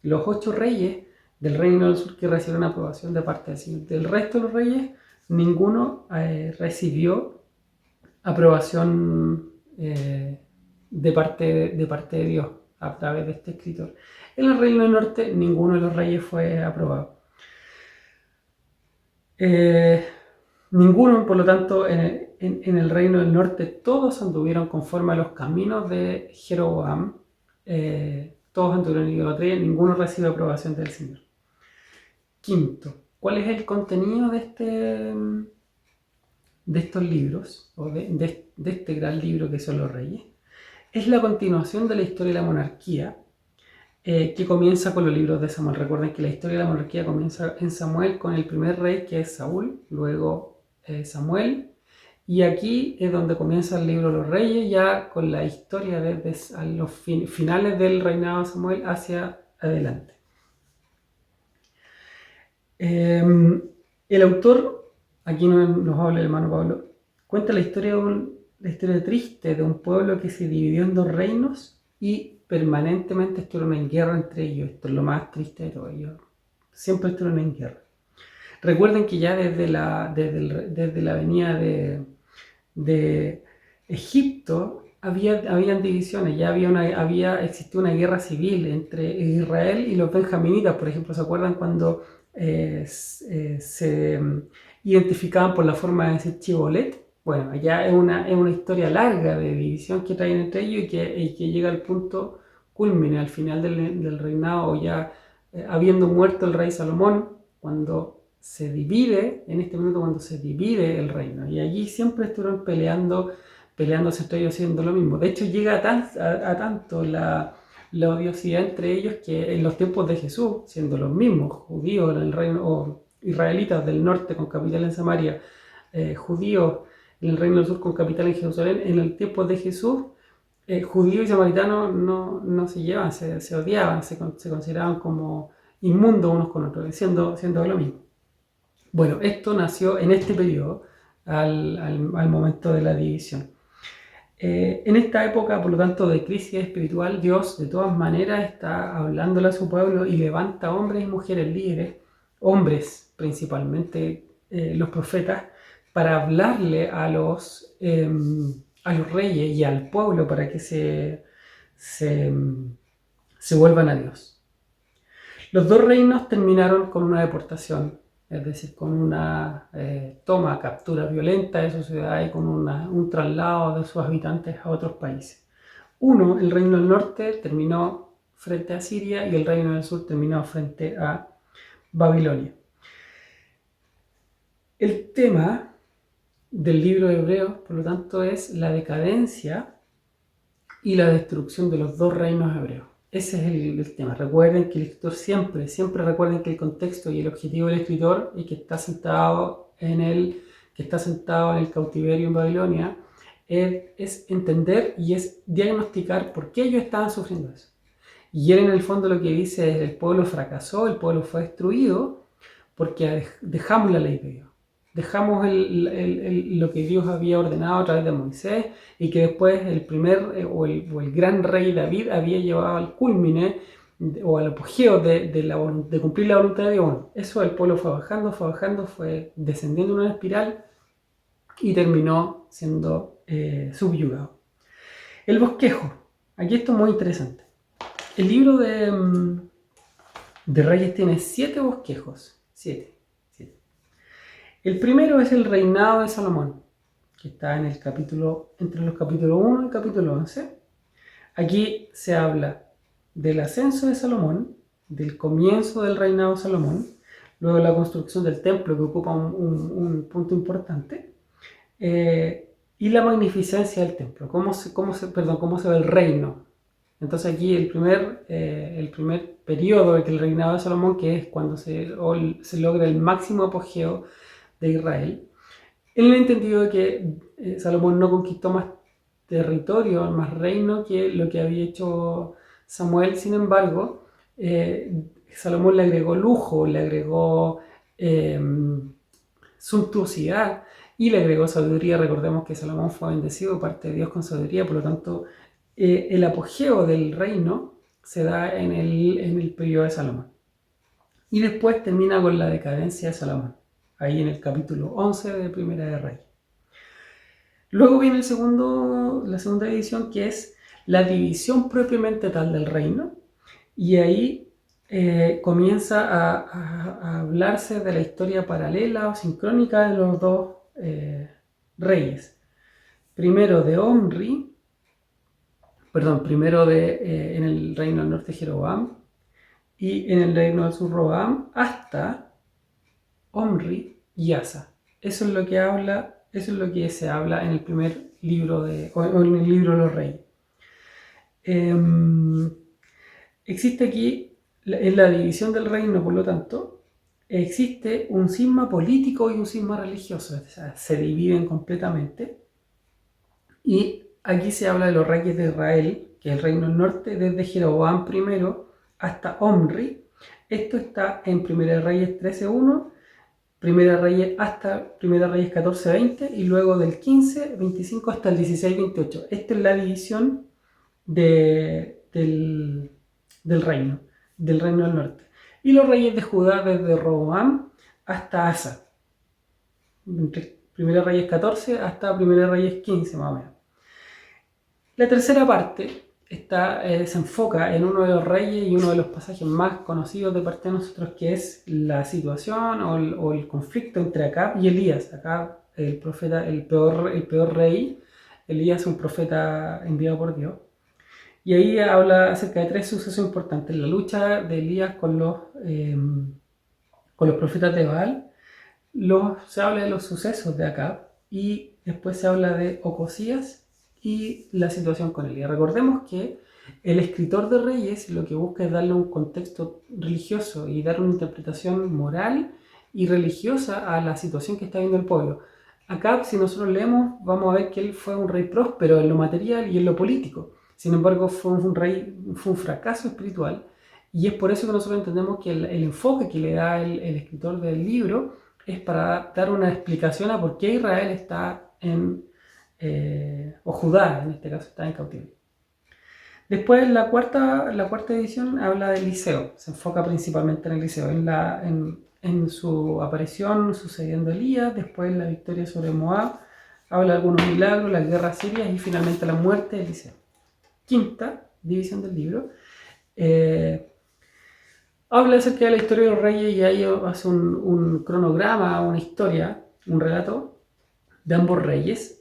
los 8 reyes del reino del sur que recibieron aprobación de parte del Señor. Del resto de los reyes, ninguno recibió aprobación de parte de Dios a través de este escritor. En el reino del norte, ninguno de los reyes fue aprobado. Ninguno, por lo tanto, en el reino del norte, todos anduvieron conforme a los caminos de Jeroboam. Todos anduvieron en idolatría, ninguno recibe aprobación del Señor. Quinto, ¿cuál es el contenido de estos libros, o de este gran libro que son los Reyes? Es la continuación de la historia de la monarquía, que comienza con los libros de Samuel. Recuerden que la historia de la monarquía comienza en Samuel con el primer rey, que es Saúl, luego Samuel, y aquí es donde comienza el libro de los Reyes, ya con la historia desde a los finales del reinado de Samuel hacia adelante. El autor, aquí nos habla el hermano Pablo, cuenta la historia triste de un pueblo que se dividió en 2 reinos y permanentemente estuvieron en guerra entre ellos. Esto es lo más triste de todo. Ellos siempre estuvieron en guerra. Recuerden que ya desde la venida de Egipto habían divisiones, ya existió una guerra civil entre Israel y los benjaminitas. Por ejemplo, ¿se acuerdan cuando se identificaban por la forma de decir Chibolet? Bueno, ya es una historia larga de división que traen entre ellos, y que llega al punto culmine al final del reinado, o ya habiendo muerto el rey Salomón, cuando se divide el reino. Y allí siempre estuvieron peleándose entre ellos, haciendo lo mismo. De hecho, llega a tanto la odiosidad entre ellos, que en los tiempos de Jesús, siendo los mismos judíos en el reino, o israelitas del norte con capital en Samaria, judíos en el reino del sur con capital en Jerusalén, en el tiempo de Jesús, judíos y samaritanos no se llevaban, se odiaban, se consideraban como inmundos unos con otros, siendo lo mismo. Bueno, esto nació en este periodo, al momento de la división. En esta época, por lo tanto, de crisis espiritual, Dios de todas maneras está hablándole a su pueblo y levanta hombres y mujeres líderes, hombres principalmente, los profetas, para hablarle a los reyes y al pueblo para que se vuelvan a Dios. Los 2 reinos terminaron con una deportación, es decir, con una captura violenta de su ciudad, y con un traslado de sus habitantes a otros países. Uno, el reino del norte, terminó frente a Siria, y el reino del sur terminó frente a Babilonia. El tema del libro de Hebreos, por lo tanto, es la decadencia y la destrucción de los 2 reinos hebreos. Ese es el tema. Recuerden que el escritor siempre recuerden que el contexto y el objetivo del escritor, y que está sentado en el cautiverio en Babilonia, es entender y es diagnosticar por qué ellos estaban sufriendo eso. Y él, en el fondo, lo que dice es: el pueblo fracasó, el pueblo fue destruido porque dejamos la ley de Dios. Dejamos lo que Dios había ordenado a través de Moisés, y que después el el gran rey David había llevado al culmine o al apogeo de cumplir la voluntad de Dios. Bueno, eso, el pueblo fue bajando, fue descendiendo en una espiral y terminó siendo subyugado. El bosquejo. Aquí esto es muy interesante. El libro de Reyes tiene 7 bosquejos. 7. El primero es el reinado de Salomón. que está en el capítulo, entre los capítulos 1 y capítulo 11. Aquí se habla del ascenso de Salomón, del comienzo del reinado de Salomón, luego la construcción del templo, que ocupa un punto importante, y la magnificencia del templo, cómo se ve el reino. Entonces aquí el primer periodo del reinado de Salomón, que es cuando se logra el máximo apogeo de Israel, en el entendido de que Salomón no conquistó más territorio, más reino que lo que había hecho Samuel. Sin embargo, Salomón le agregó lujo, le agregó suntuosidad y le agregó sabiduría. Recordemos que Salomón fue bendecido parte de Dios con sabiduría, por lo tanto el apogeo del reino se da en el periodo de Salomón. Y después termina con la decadencia de Salomón, ahí en el capítulo 11 de Primera de Reyes. Luego viene la segunda división, que es la división propiamente tal del reino, y ahí comienza a hablarse de la historia paralela o sincrónica de los dos reyes. Primero en el reino del norte Jeroboam, y en el reino del sur Roboam, hasta Omri y Asa. Eso es lo que se habla en el primer libro o en el libro de los reyes. Existe aquí, en la división del reino, por lo tanto, existe un cisma político y un cisma religioso, o sea, se dividen completamente. Y aquí se habla de los reyes de Israel, que es el reino del norte, desde Jeroboam I hasta Omri. Esto está en Primera de Reyes 13:1, Primera de Reyes hasta Primera de Reyes 14:20 y luego del 15:25 hasta el 16:28. Esta es la división del reino del norte. Y los reyes de Judá desde Roboam hasta Asa, entre Primera de Reyes 14 hasta Primera de Reyes 15 más o menos. La tercera parte se enfoca en uno de los reyes y uno de los pasajes más conocidos de parte de nosotros, que es la situación o el conflicto entre Acab y Elías. Acab, el profeta, el peor rey. Elías, un profeta enviado por Dios. Y ahí habla acerca de tres sucesos importantes: la lucha de Elías con los profetas de Baal, se habla de los sucesos de Acab, y después se habla de Ocosías y la situación con Elías. Recordemos que el escritor de Reyes lo que busca es darle un contexto religioso y dar una interpretación moral y religiosa a la situación que está viendo el pueblo. Acab, si nosotros leemos, vamos a ver que él fue un rey próspero en lo material y en lo político. Sin embargo, fue un fracaso espiritual, y es por eso que nosotros entendemos que el enfoque que le da el escritor del libro es para dar una explicación a por qué Israel está o Judá en este caso está en cautiverio. Después la cuarta edición habla de Eliseo, se enfoca principalmente en Eliseo, en su aparición sucediendo Elías, después la victoria sobre Moab, habla de algunos milagros, las guerras sirias y finalmente la muerte de Eliseo. Quinta división del libro habla acerca de la historia de los reyes, y ahí hace un cronograma, una historia, un relato de ambos reyes,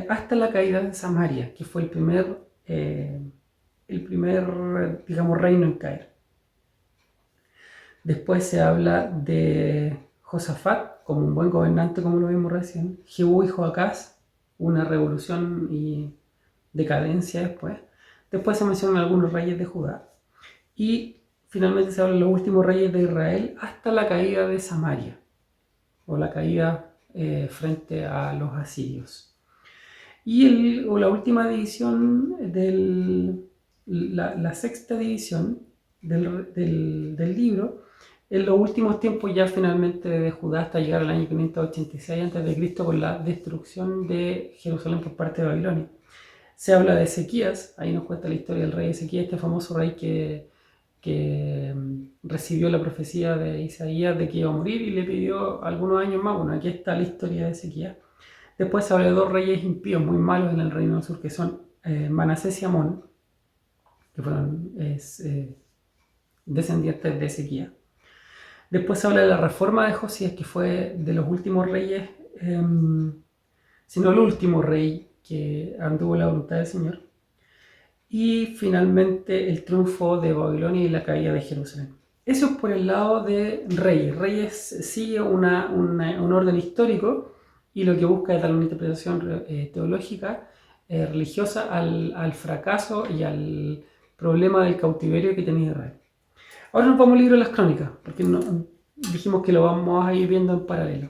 hasta la caída de Samaria, que fue el primer, digamos, reino en caer. Después se habla de Josafat como un buen gobernante, como lo vimos recién, Jehú y Joacás, una revolución y decadencia después. Después se mencionan algunos reyes de Judá, y finalmente se habla de los últimos reyes de Israel hasta la caída de Samaria, o la caída frente a los asirios. Y la última división, la sexta división del libro, en los últimos tiempos ya finalmente de Judá hasta llegar al año 586 a.C., con la destrucción de Jerusalén por parte de Babilonia. Se habla de Ezequías, ahí nos cuenta la historia del rey Ezequías, este famoso rey que recibió la profecía de Isaías de que iba a morir y le pidió algunos años más. Bueno, aquí está la historia de Ezequías. Después se habla de dos reyes impíos muy malos en el reino del sur, que son Manasés y Amón, que fueron descendientes de Ezequías. Después se habla de la reforma de Josías, que fue de los últimos reyes sino el último rey que anduvo la voluntad del Señor. Y finalmente el triunfo de Babilonia y la caída de Jerusalén. Eso es por el lado de Reyes. Reyes sigue un orden histórico y lo que busca es dar una interpretación teológica, religiosa al fracaso y al problema del cautiverio que tenía Israel. Ahora nos vamos al libro de las Crónicas, porque dijimos que lo vamos a ir viendo en paralelo.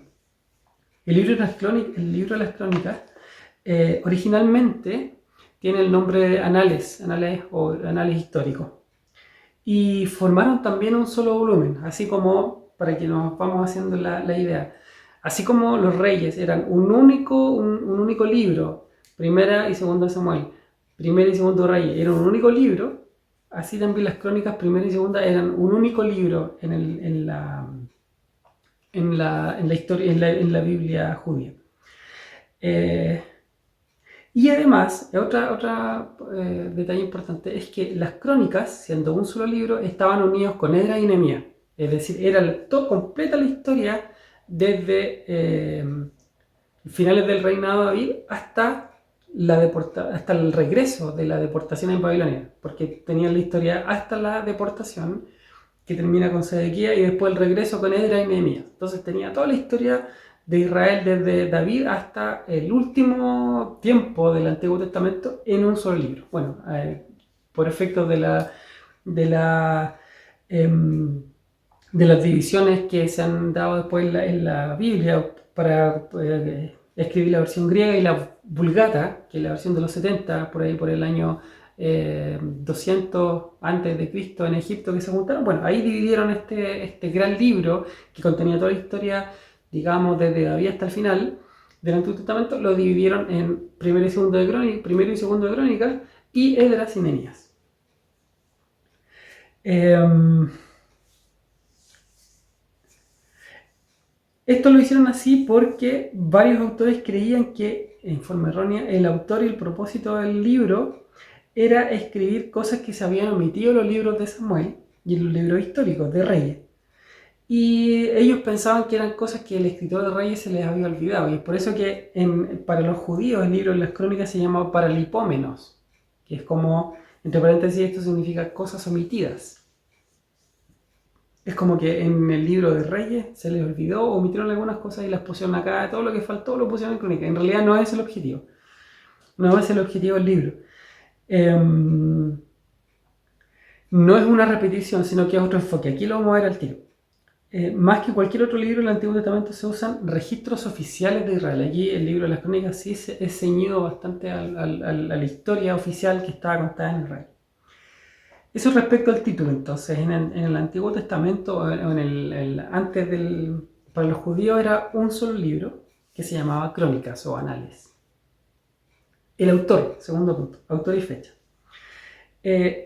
El libro de las Crónicas originalmente tiene el nombre de Anales o Anales históricos. Y formaron también un solo volumen, así como, para que nos vamos haciendo la idea, así como los Reyes eran un único libro, Primera y Segunda Samuel, Primera y Segundo Reyes, eran un único libro, así también las Crónicas Primera y Segunda eran un único libro en la historia, en la Biblia judía. Y además, otro detalle importante es que las crónicas, siendo un solo libro, estaban unidos con Esdras y Nehemías. Es decir, era completa la historia desde finales del reinado de David hasta el regreso de la deportación en Babilonia, porque tenían la historia hasta la deportación, que termina con Sedequías, y después el regreso con Esdras y Nehemías. Entonces tenía toda la historia de Israel desde David hasta el último tiempo del Antiguo Testamento en un solo libro. Bueno, por efectos de las divisiones que se han dado después en la Biblia para escribir la versión griega y la Vulgata, que es la versión de los 70, por ahí por el año 200 antes de Cristo en Egipto, que se juntaron. Bueno, ahí dividieron este gran libro que contenía toda la historia, digamos, desde David hasta el final del Antiguo Testamento. Lo dividieron en primero y segundo de Crónicas y Esdras y Nehemías. Esto lo hicieron así porque varios autores creían que, en forma errónea, el autor y el propósito del libro era escribir cosas que se habían omitido en los libros de Samuel y en los libros históricos de Reyes. Y ellos pensaban que eran cosas que el escritor de Reyes se les había olvidado. Y es por eso que para los judíos el libro de las Crónicas se llama Paralipómenos, que es como, entre paréntesis, esto significa cosas omitidas. Es como que en el libro de Reyes se les olvidó, omitieron algunas cosas y las pusieron acá, todo lo que faltó lo pusieron en Crónica. En realidad no es el objetivo. No es el objetivo del libro. No es una repetición, sino que es otro enfoque. Aquí lo vamos a ver al tiro. Más que cualquier otro libro del Antiguo Testamento se usan registros oficiales de Israel. Aquí el libro de las Crónicas sí es ceñido bastante a la historia oficial que estaba contada en Israel. Eso respecto al título. Entonces, en el Antiguo Testamento, para los judíos era un solo libro que se llamaba Crónicas o Anales. El autor, segundo punto, autor y fecha.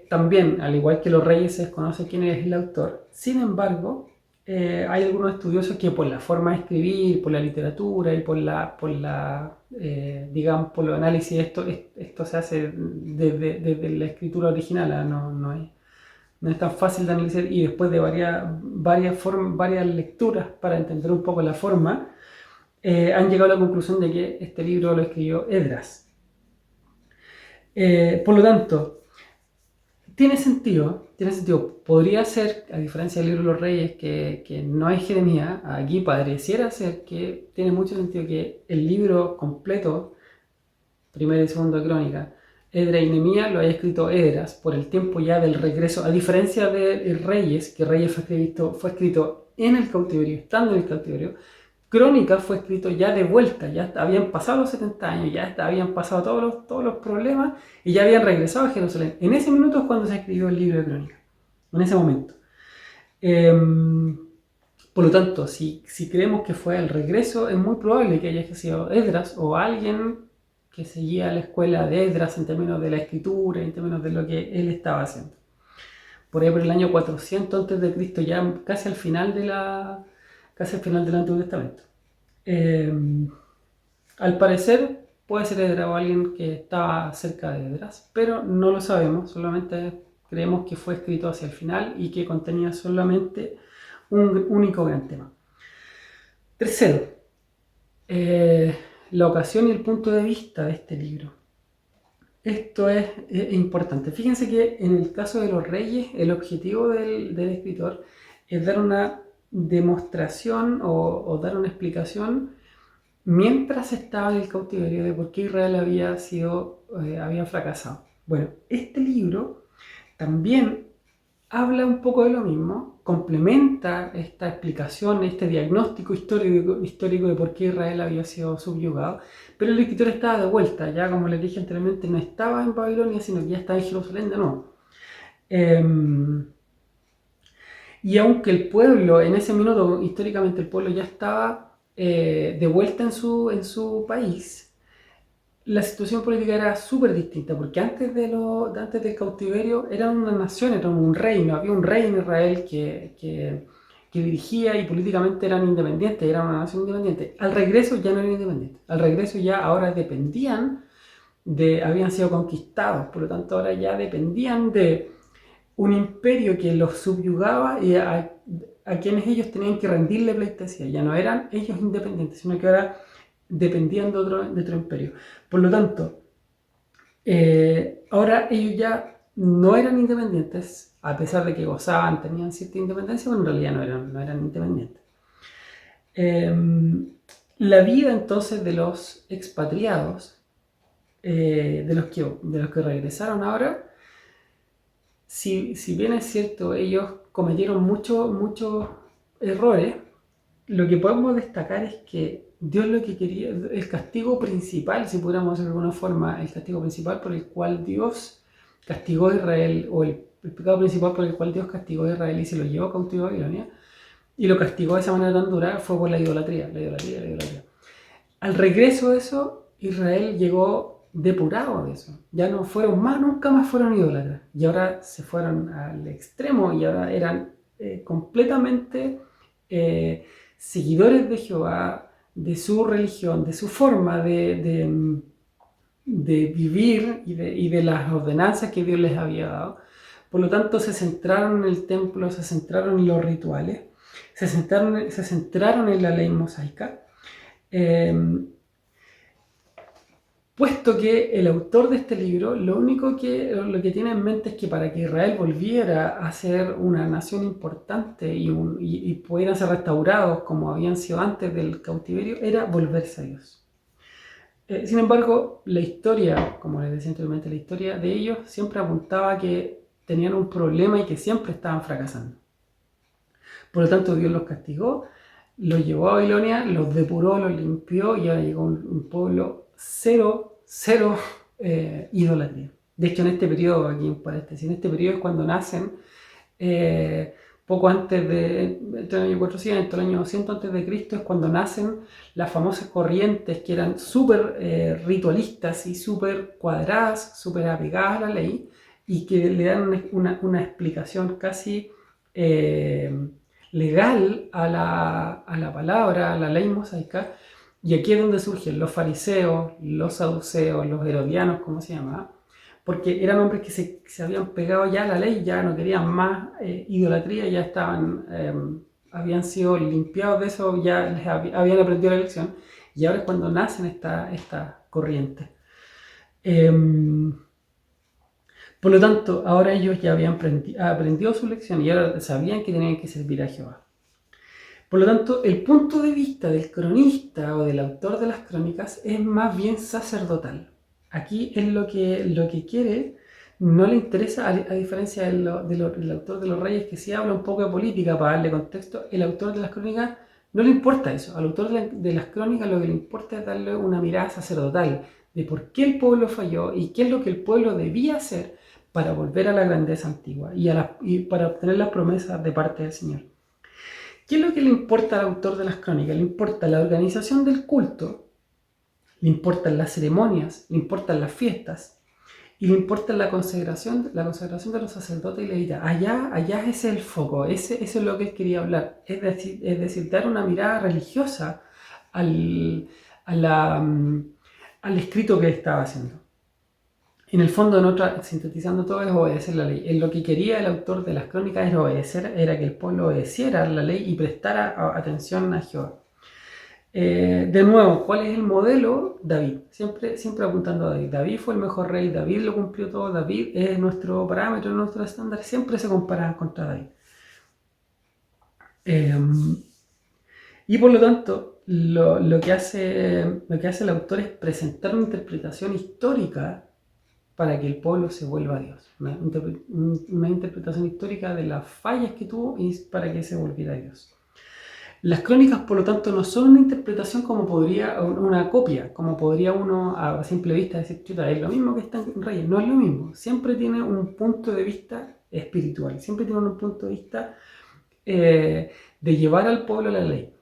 También, al igual que los Reyes, se desconoce quién es el autor. Sin embargo, hay algunos estudiosos que por la forma de escribir, por la literatura y por los análisis, esto se hace desde la escritura original, no es tan fácil de analizar, y después de varias lecturas para entender un poco la forma, han llegado a la conclusión de que este libro lo escribió Esdras. Por lo tanto, tiene sentido. Podría ser, a diferencia del libro de los Reyes, que no es Jeremías, aquí pareciera ser que tiene mucho sentido que el libro completo, primera y segunda de Crónica, Esdras y Nehemías, lo haya escrito Esdras por el tiempo ya del regreso, a diferencia de Reyes, que Reyes fue escrito en el cautiverio, estando en el cautiverio. Crónicas fue escrito ya de vuelta, ya habían pasado los 70 años, ya habían pasado todos los problemas y ya habían regresado a Jerusalén. En ese minuto es cuando se escribió el libro de Crónicas, en ese momento. Por lo tanto, si creemos que fue el regreso, es muy probable que haya sido Esdras o alguien que seguía la escuela de Esdras en términos de la escritura, en términos de lo que él estaba haciendo. Por ahí por el año 400 a.C., ya casi al final del Antiguo Testamento. Al parecer puede ser Esdras o alguien que estaba cerca de Esdras, pero no lo sabemos, solamente creemos que fue escrito hacia el final y que contenía solamente un único gran tema. Tercero, la ocasión y el punto de vista de este libro. Esto es importante. Fíjense que en el caso de los reyes, el objetivo del escritor es dar una demostración o dar una explicación mientras estaba en el cautiverio de por qué Israel había fracasado. Bueno, este libro también habla un poco de lo mismo, complementa esta explicación, este diagnóstico histórico de por qué Israel había sido subyugado, pero el escritor estaba de vuelta, ya como les dije anteriormente, no estaba en Babilonia, sino que ya estaba en Jerusalén de nuevo. Y aunque el pueblo, en ese minuto, históricamente el pueblo ya estaba de vuelta en su país, la situación política era súper distinta, porque antes del cautiverio eran una nación, era un reino, había un rey en Israel que dirigía y políticamente eran independientes, era una nación independiente. Al regreso ya no eran independientes, al regreso ya ahora habían sido conquistados, por lo tanto ahora ya dependían de un imperio que los subyugaba y a quienes ellos tenían que rendirle pleitesía. Ya no eran ellos independientes, sino que ahora dependían de otro imperio. Por lo tanto, ahora ellos ya no eran independientes, a pesar de que tenían cierta independencia, pero en realidad no eran independientes. La vida entonces de los expatriados, de los que regresaron ahora, si bien es cierto, ellos cometieron muchos errores, lo que podemos destacar es que Dios lo que quería, el castigo principal, si pudiéramos decirlo de alguna forma, el castigo principal por el cual Dios castigó a Israel, o el pecado principal por el cual Dios castigó a Israel y se lo llevó cautivo a Babilonia, y lo castigó de esa manera tan dura, fue por la idolatría. Al regreso de eso, Israel llegó depurado de eso. Ya no fueron nunca más fueron idólatras. Y ahora se fueron al extremo y ahora eran completamente seguidores de Jehová, de su religión, de su forma de vivir y de las ordenanzas que Dios les había dado. Por lo tanto, se centraron en el templo, se centraron en los rituales, se centraron en la ley mosaica. Puesto que el autor de este libro lo que tiene en mente es que para que Israel volviera a ser una nación importante y pudieran ser restaurados como habían sido antes del cautiverio, era volverse a Dios. Sin embargo, la historia, como les decía anteriormente, la historia de ellos siempre apuntaba a que tenían un problema y que siempre estaban fracasando. Por lo tanto, Dios los castigó, los llevó a Babilonia, los depuró, los limpió y ahora llegó un pueblo cero idolatría. De hecho, en este periodo, aquí en paréntesis, en este periodo es cuando nacen, poco antes entre el año 400 y el año 200 antes de Cristo, es cuando nacen las famosas corrientes que eran súper ritualistas y súper cuadradas, súper apegadas a la ley y que le dan una explicación casi legal a la palabra, a la ley mosaica. Y aquí es donde surgen los fariseos, los saduceos, los herodianos, como se llamaba, porque eran hombres que se habían pegado ya a la ley, ya no querían más idolatría, ya habían sido limpiados de eso, ya habían aprendido la lección, y ahora es cuando nacen esta corriente. Por lo tanto, ahora ellos ya habían aprendido su lección y ahora sabían que tenían que servir a Jehová. Por lo tanto, el punto de vista del cronista o del autor de las crónicas es más bien sacerdotal. Aquí es lo que quiere, no le interesa, a diferencia del autor de los reyes, que sí habla un poco de política para darle contexto, el autor de las crónicas no le importa eso. Al autor de las crónicas lo que le importa es darle una mirada sacerdotal de por qué el pueblo falló y qué es lo que el pueblo debía hacer para volver a la grandeza antigua y para obtener las promesas de parte del Señor. ¿Qué es lo que le importa al autor de las crónicas? Le importa la organización del culto, le importan las ceremonias, le importan las fiestas y le importa la consagración de los sacerdotes y levitas. Allá ese es el foco, eso es lo que él quería hablar. Es decir, dar una mirada religiosa al escrito que él estaba haciendo. En el fondo, sintetizando todo, es obedecer la ley. Lo que quería el autor de las crónicas era que el pueblo obedeciera la ley y prestara atención a Jehová. De nuevo, ¿cuál es el modelo? David. Siempre apuntando a David. David fue el mejor rey, David lo cumplió todo, David es nuestro parámetro, nuestro estándar. Siempre se comparan contra David. Y por lo tanto, lo que hace el autor es presentar una interpretación histórica para que el pueblo se vuelva a Dios. Una interpretación histórica de las fallas que tuvo y para que se volviera a Dios. Las crónicas, por lo tanto, no son una interpretación una copia, como podría uno a simple vista decir, chuta, es lo mismo que está en Reyes. No es lo mismo. Siempre tiene un punto de vista espiritual, siempre tiene un punto de vista de llevar al pueblo a la ley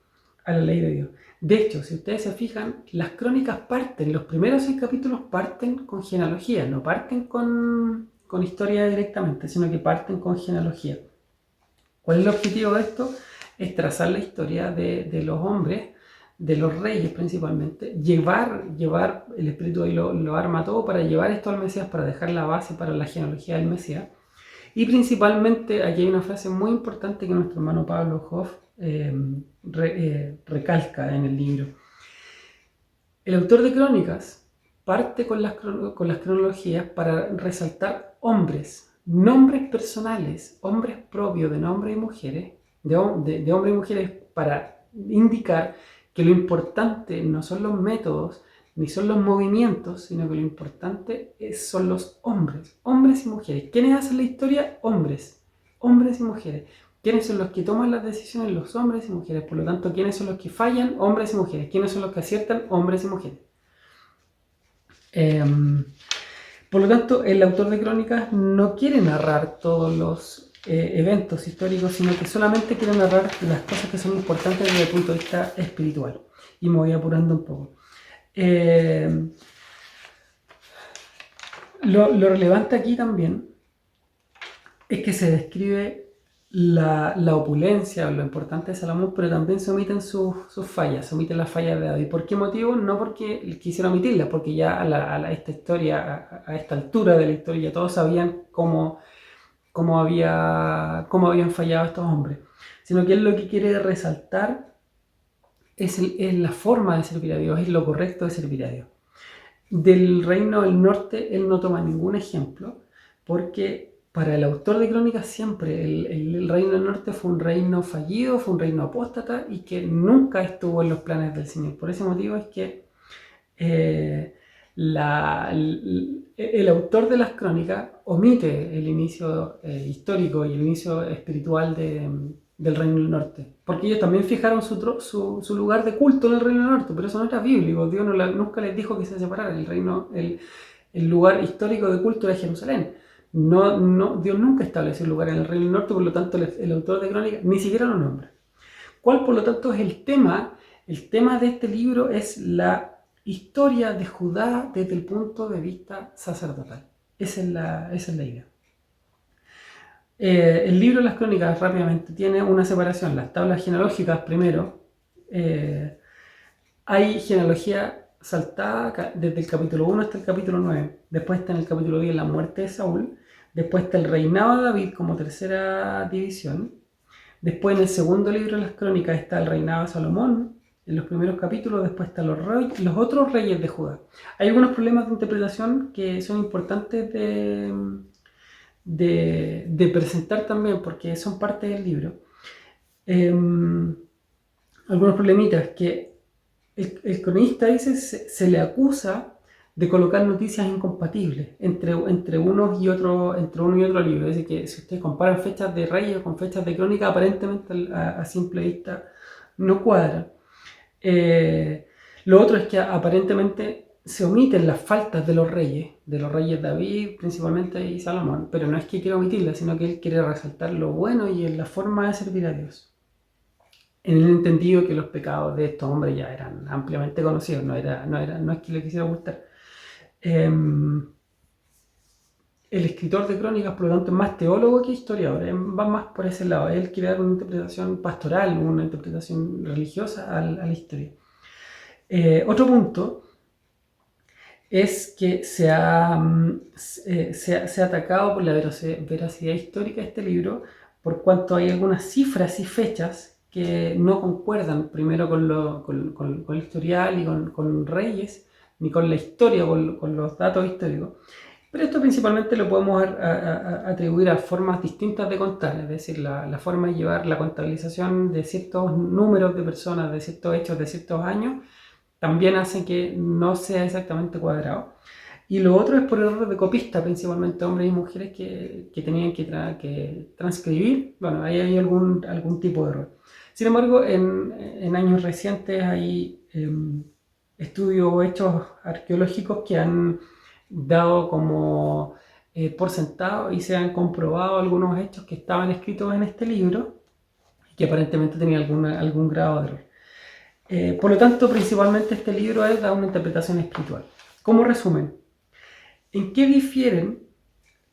de Dios. De hecho, si ustedes se fijan, las crónicas los primeros 6 capítulos parten con genealogía, no parten con historia directamente, sino que parten con genealogía. ¿Cuál es el objetivo de esto? Es trazar la historia de los hombres, de los reyes principalmente, llevar el espíritu ahí lo arma todo para llevar esto al Mesías, para dejar la base para la genealogía del Mesías. Y principalmente, aquí hay una frase muy importante que nuestro hermano Pablo Hoff recalca en el libro. El autor de Crónicas parte con las cronologías para resaltar hombres, nombres personales, hombres propios de hombres y mujeres, de hombres y mujeres, para indicar que lo importante no son los métodos ni son los movimientos, sino que lo importante son los hombres y mujeres. ¿Quiénes hacen la historia? Hombres y mujeres. ¿Quiénes son los que toman las decisiones? Los hombres y mujeres. Por lo tanto, ¿quiénes son los que fallan? Hombres y mujeres. ¿Quiénes son los que aciertan? Hombres y mujeres. Por lo tanto, el autor de Crónicas no quiere narrar todos los eventos históricos, sino que solamente quiere narrar las cosas que son importantes desde el punto de vista espiritual. Y me voy apurando un poco. Lo relevante aquí también es que se describe la opulencia o lo importante de Salomón, pero también se omiten sus fallas, se omiten las fallas de David. ¿Por qué motivo? No porque quisiera omitirlas, porque ya a esta historia, a esta altura de la historia, ya todos sabían cómo habían fallado estos hombres, sino que él lo que quiere resaltar es la forma de servir a Dios, es lo correcto de servir a Dios. Del reino del norte él no toma ningún ejemplo, porque para el autor de Crónicas siempre el reino del norte fue un reino fallido, fue un reino apóstata y que nunca estuvo en los planes del Señor. Por ese motivo es que el autor de las Crónicas omite el inicio histórico y el inicio espiritual del reino del norte, porque ellos también fijaron su lugar de culto en el reino del norte, pero eso no era bíblico. Dios nunca les dijo que se separaran. El lugar histórico de culto era Jerusalén. Dios nunca estableció un lugar en el reino del norte, por lo tanto el autor de Crónicas ni siquiera lo nombra. ¿Cuál, por lo tanto, es el tema? El tema de este libro es la historia de Judá desde el punto de vista sacerdotal. Esa es la idea. El libro de las Crónicas rápidamente tiene una separación. Las tablas genealógicas primero. Hay genealogía saltada desde el capítulo 1 hasta el capítulo 9. Después está en el capítulo 10 la muerte de Saúl. Después está el reinado de David como tercera división. Después en el segundo libro de las Crónicas está el reinado de Salomón en los primeros capítulos. Después están los otros reyes de Judá. Hay algunos problemas de interpretación que son importantes de presentar también, porque son parte del libro. Algunos problemitas que el cronista dice se le acusa de colocar noticias incompatibles entre uno y otro libro. Es decir, que si ustedes comparan fechas de Reyes con fechas de Crónica, aparentemente a simple vista no cuadran. Lo otro es que aparentemente se omiten las faltas de los reyes David principalmente y Salomón, pero no es que quiera omitirlas, sino que él quiere resaltar lo bueno y la forma de servir a Dios. En el entendido que los pecados de estos hombres ya eran ampliamente conocidos, no es que le quisiera ocultar. El escritor de Crónicas, por lo tanto, es más teólogo que historiador, va más por ese lado. Él quiere dar una interpretación pastoral, una interpretación religiosa a la historia. Otro punto es que se ha atacado por la veracidad histórica de este libro, por cuanto hay algunas cifras y fechas que no concuerdan primero con el historial y con Reyes, ni con la historia, con los datos históricos. Pero esto principalmente lo podemos atribuir a formas distintas de contar, es decir, la forma de llevar la contabilización de ciertos números de personas, de ciertos hechos, de ciertos años, también hace que no sea exactamente cuadrado. Y lo otro es por error de copista, principalmente hombres y mujeres que tenían que transcribir. Bueno, ahí hay algún tipo de error. Sin embargo, en años recientes hay estudios o hechos arqueológicos que han dado como por sentado y se han comprobado algunos hechos que estaban escritos en este libro y que aparentemente tenían algún grado de error. Por lo tanto, principalmente este libro da una interpretación espiritual. Como resumen, ¿en qué difieren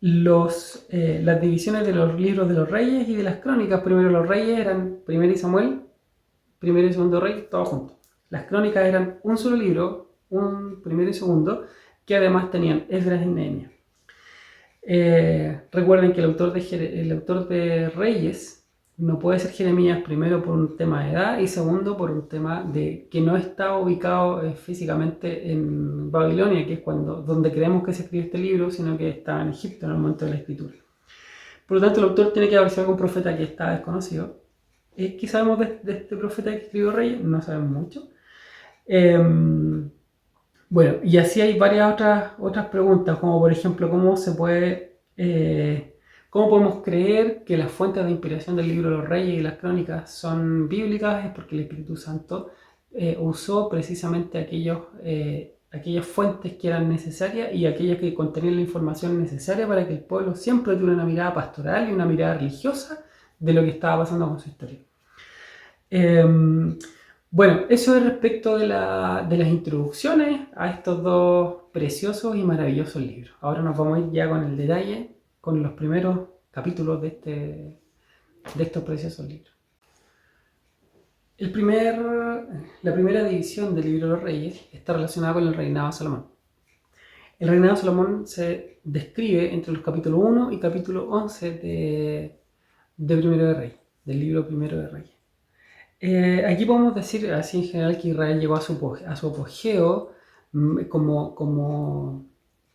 las divisiones de los libros de los reyes y de las crónicas? Primero los reyes eran primero y Samuel, primero y segundo rey, todos juntos. Las crónicas eran un solo libro, un primero y segundo, que además tenían Esdras y Nehemías. Recuerden que el autor de Reyes no puede ser Jeremías, primero por un tema de edad y segundo por un tema de que no está ubicado físicamente en Babilonia, que es donde creemos que se escribió este libro, sino que estaba en Egipto en el momento de la escritura. Por lo tanto, el autor tiene que haber sido algún profeta que está desconocido. ¿Qué sabemos de este profeta que escribió Reyes? No sabemos mucho. Bueno, y así hay varias otras preguntas, como por ejemplo, ¿cómo podemos creer que las fuentes de inspiración del libro de los Reyes y las Crónicas son bíblicas? Es porque el Espíritu Santo usó precisamente aquellas fuentes que eran necesarias y aquellas que contenían la información necesaria para que el pueblo siempre tuviera una mirada pastoral y una mirada religiosa de lo que estaba pasando con su historia. Bueno, eso es respecto de las introducciones a estos dos preciosos y maravillosos libros. Ahora nos vamos a ir ya con el detalle, con los primeros capítulos de estos preciosos libros. La primera división del libro de los Reyes está relacionada con el reinado de Salomón. El reinado de Salomón se describe entre los capítulos 1 y capítulo 11 de Primero de Reyes, del libro Primero de Reyes. Aquí podemos decir así en general que Israel llegó a su apogeo como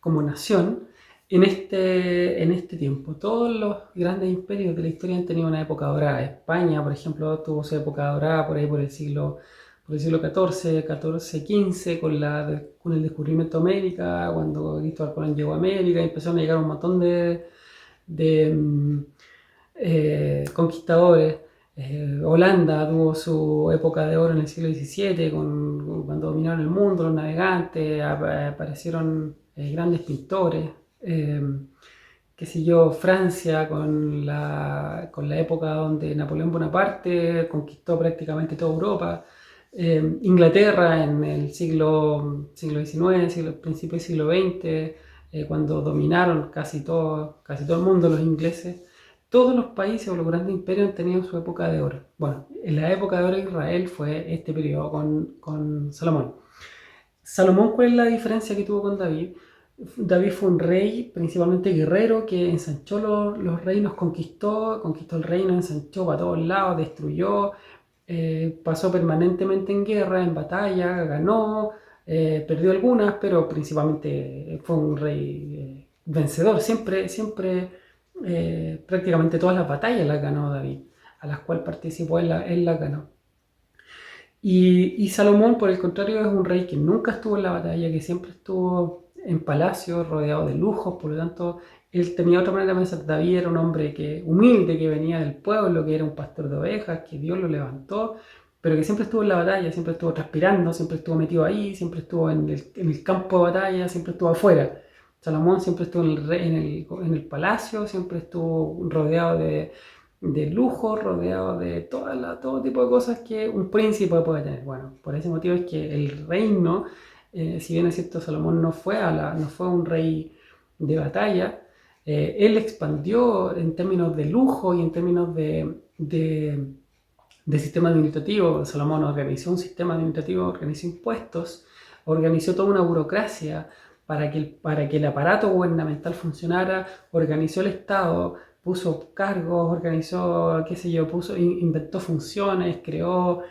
nación en este tiempo. Todos los grandes imperios de la historia han tenido una época dorada. España, por ejemplo, tuvo su época dorada por ahí por el siglo XIV, XV, con el descubrimiento de América, cuando Cristóbal Colón llegó a América y empezaron a llegar un montón de conquistadores. Holanda tuvo su época de oro en el siglo XVII, cuando dominaron el mundo, los navegantes, aparecieron grandes pintores. Qué sé yo, Francia con la época donde Napoleón Bonaparte conquistó prácticamente toda Europa. Inglaterra en el siglo XIX, principio del siglo XX, cuando dominaron casi todo el mundo los ingleses. Todos los países o los grandes imperios han tenido su época de oro. Bueno, en la época de oro de Israel fue este periodo con Salomón. Salomón, ¿cuál es la diferencia que tuvo con David? David fue un rey principalmente guerrero que ensanchó los reinos, conquistó el reino, ensanchó para todos lados, destruyó, pasó permanentemente en guerra, en batalla, ganó, perdió algunas, pero principalmente fue un rey vencedor. Siempre prácticamente todas las batallas las ganó David, a las cuales participó, él las ganó. Y Salomón, por el contrario, es un rey que nunca estuvo en la batalla, que siempre estuvo en palacio, rodeado de lujos. Por lo tanto, él tenía otra manera de pensar. David era un hombre humilde, que venía del pueblo, que era un pastor de ovejas, que Dios lo levantó, pero que siempre estuvo en la batalla, siempre estuvo transpirando, siempre estuvo metido ahí, siempre estuvo en el campo de batalla, siempre estuvo afuera. Salomón siempre estuvo en el palacio, siempre estuvo rodeado de lujo, rodeado de todo tipo de cosas que un príncipe puede tener. Bueno, por ese motivo es que el reino, si bien es cierto, Salomón no fue un rey de batalla, él expandió en términos de lujo y en términos de sistema administrativo. Salomón organizó un sistema administrativo, organizó impuestos, organizó toda una burocracia para que el aparato gubernamental funcionara, organizó el Estado, puso cargos, organizó, qué sé yo, inventó funciones, creó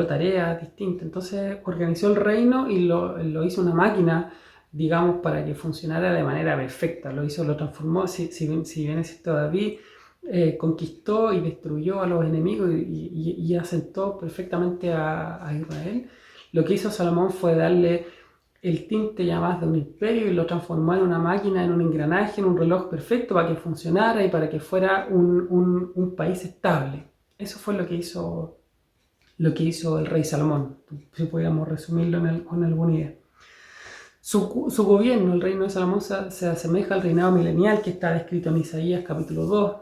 tareas distintas. Entonces organizó el reino y lo hizo una máquina, digamos, para que funcionara de manera perfecta. Lo transformó, si bien es cierto, David conquistó y destruyó a los enemigos y asentó perfectamente a Israel. Lo que hizo Salomón fue darle el tinte ya más de un imperio y lo transformó en una máquina, en un engranaje, en un reloj perfecto para que funcionara y para que fuera un país estable. Eso fue lo que hizo el rey Salomón, si podíamos resumirlo con alguna idea. Su gobierno, el reino de Salomón, se asemeja al reinado milenial que está descrito en Isaías capítulo 2,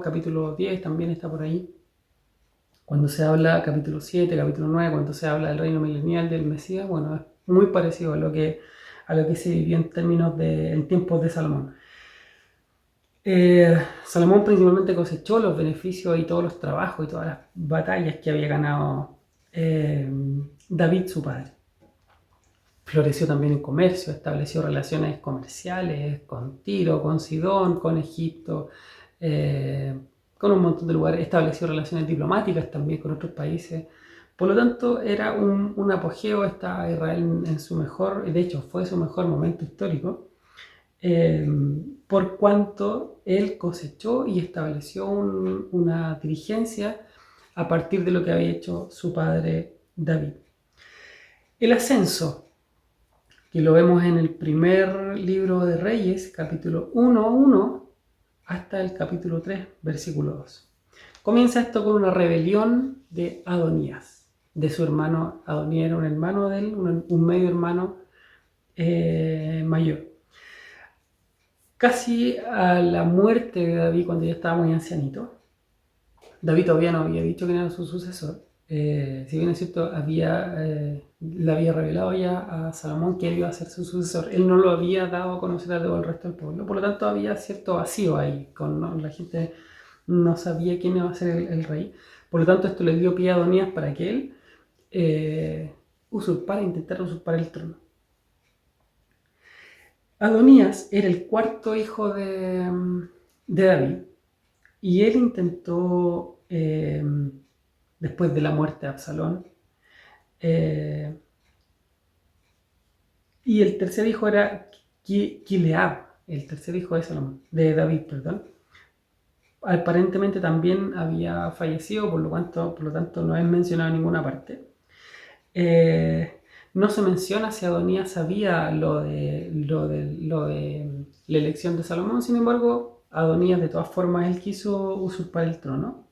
capítulo 10 también está por ahí. Cuando se habla, capítulo 7, capítulo 9, cuando se habla del reino milenial del Mesías, bueno, es muy parecido a lo que se vivió en tiempos de Salomón. Salomón principalmente cosechó los beneficios y todos los trabajos y todas las batallas que había ganado David, su padre. Floreció también en comercio, estableció relaciones comerciales con Tiro, con Sidón, con Egipto, con un montón de lugares. Estableció relaciones diplomáticas también con otros países. Por lo tanto, era un apogeo. Estaba Israel en su mejor, de hecho fue su mejor momento histórico, por cuanto él cosechó y estableció una dirigencia a partir de lo que había hecho su padre David. El ascenso, que lo vemos en el primer libro de Reyes, capítulo 1:1, hasta el capítulo 3, versículo 2. Comienza esto con una rebelión de Adonías, de su hermano. Adonías era un hermano de él, un medio hermano mayor. Casi a la muerte de David, cuando ya estaba muy ancianito, David todavía no había dicho quién era su sucesor. Si bien es cierto, le había revelado ya a Salomón que él iba a ser su sucesor. Él no lo había dado a conocer a todo el resto del pueblo. Por lo tanto, había cierto vacío ahí. La gente no sabía quién iba a ser el rey. Por lo tanto, esto le dio pie a Adonías para que él intentara usurpar el trono. Adonías era el cuarto hijo de David. Y él intentó, después de la muerte de Absalón, y el tercer hijo era Kileab, el tercer hijo de David, perdón. Aparentemente también había fallecido, por lo tanto no es mencionado en ninguna parte. No se menciona si Adonías sabía lo de la elección de Salomón. Sin embargo, Adonías de todas formas él quiso usurpar el trono.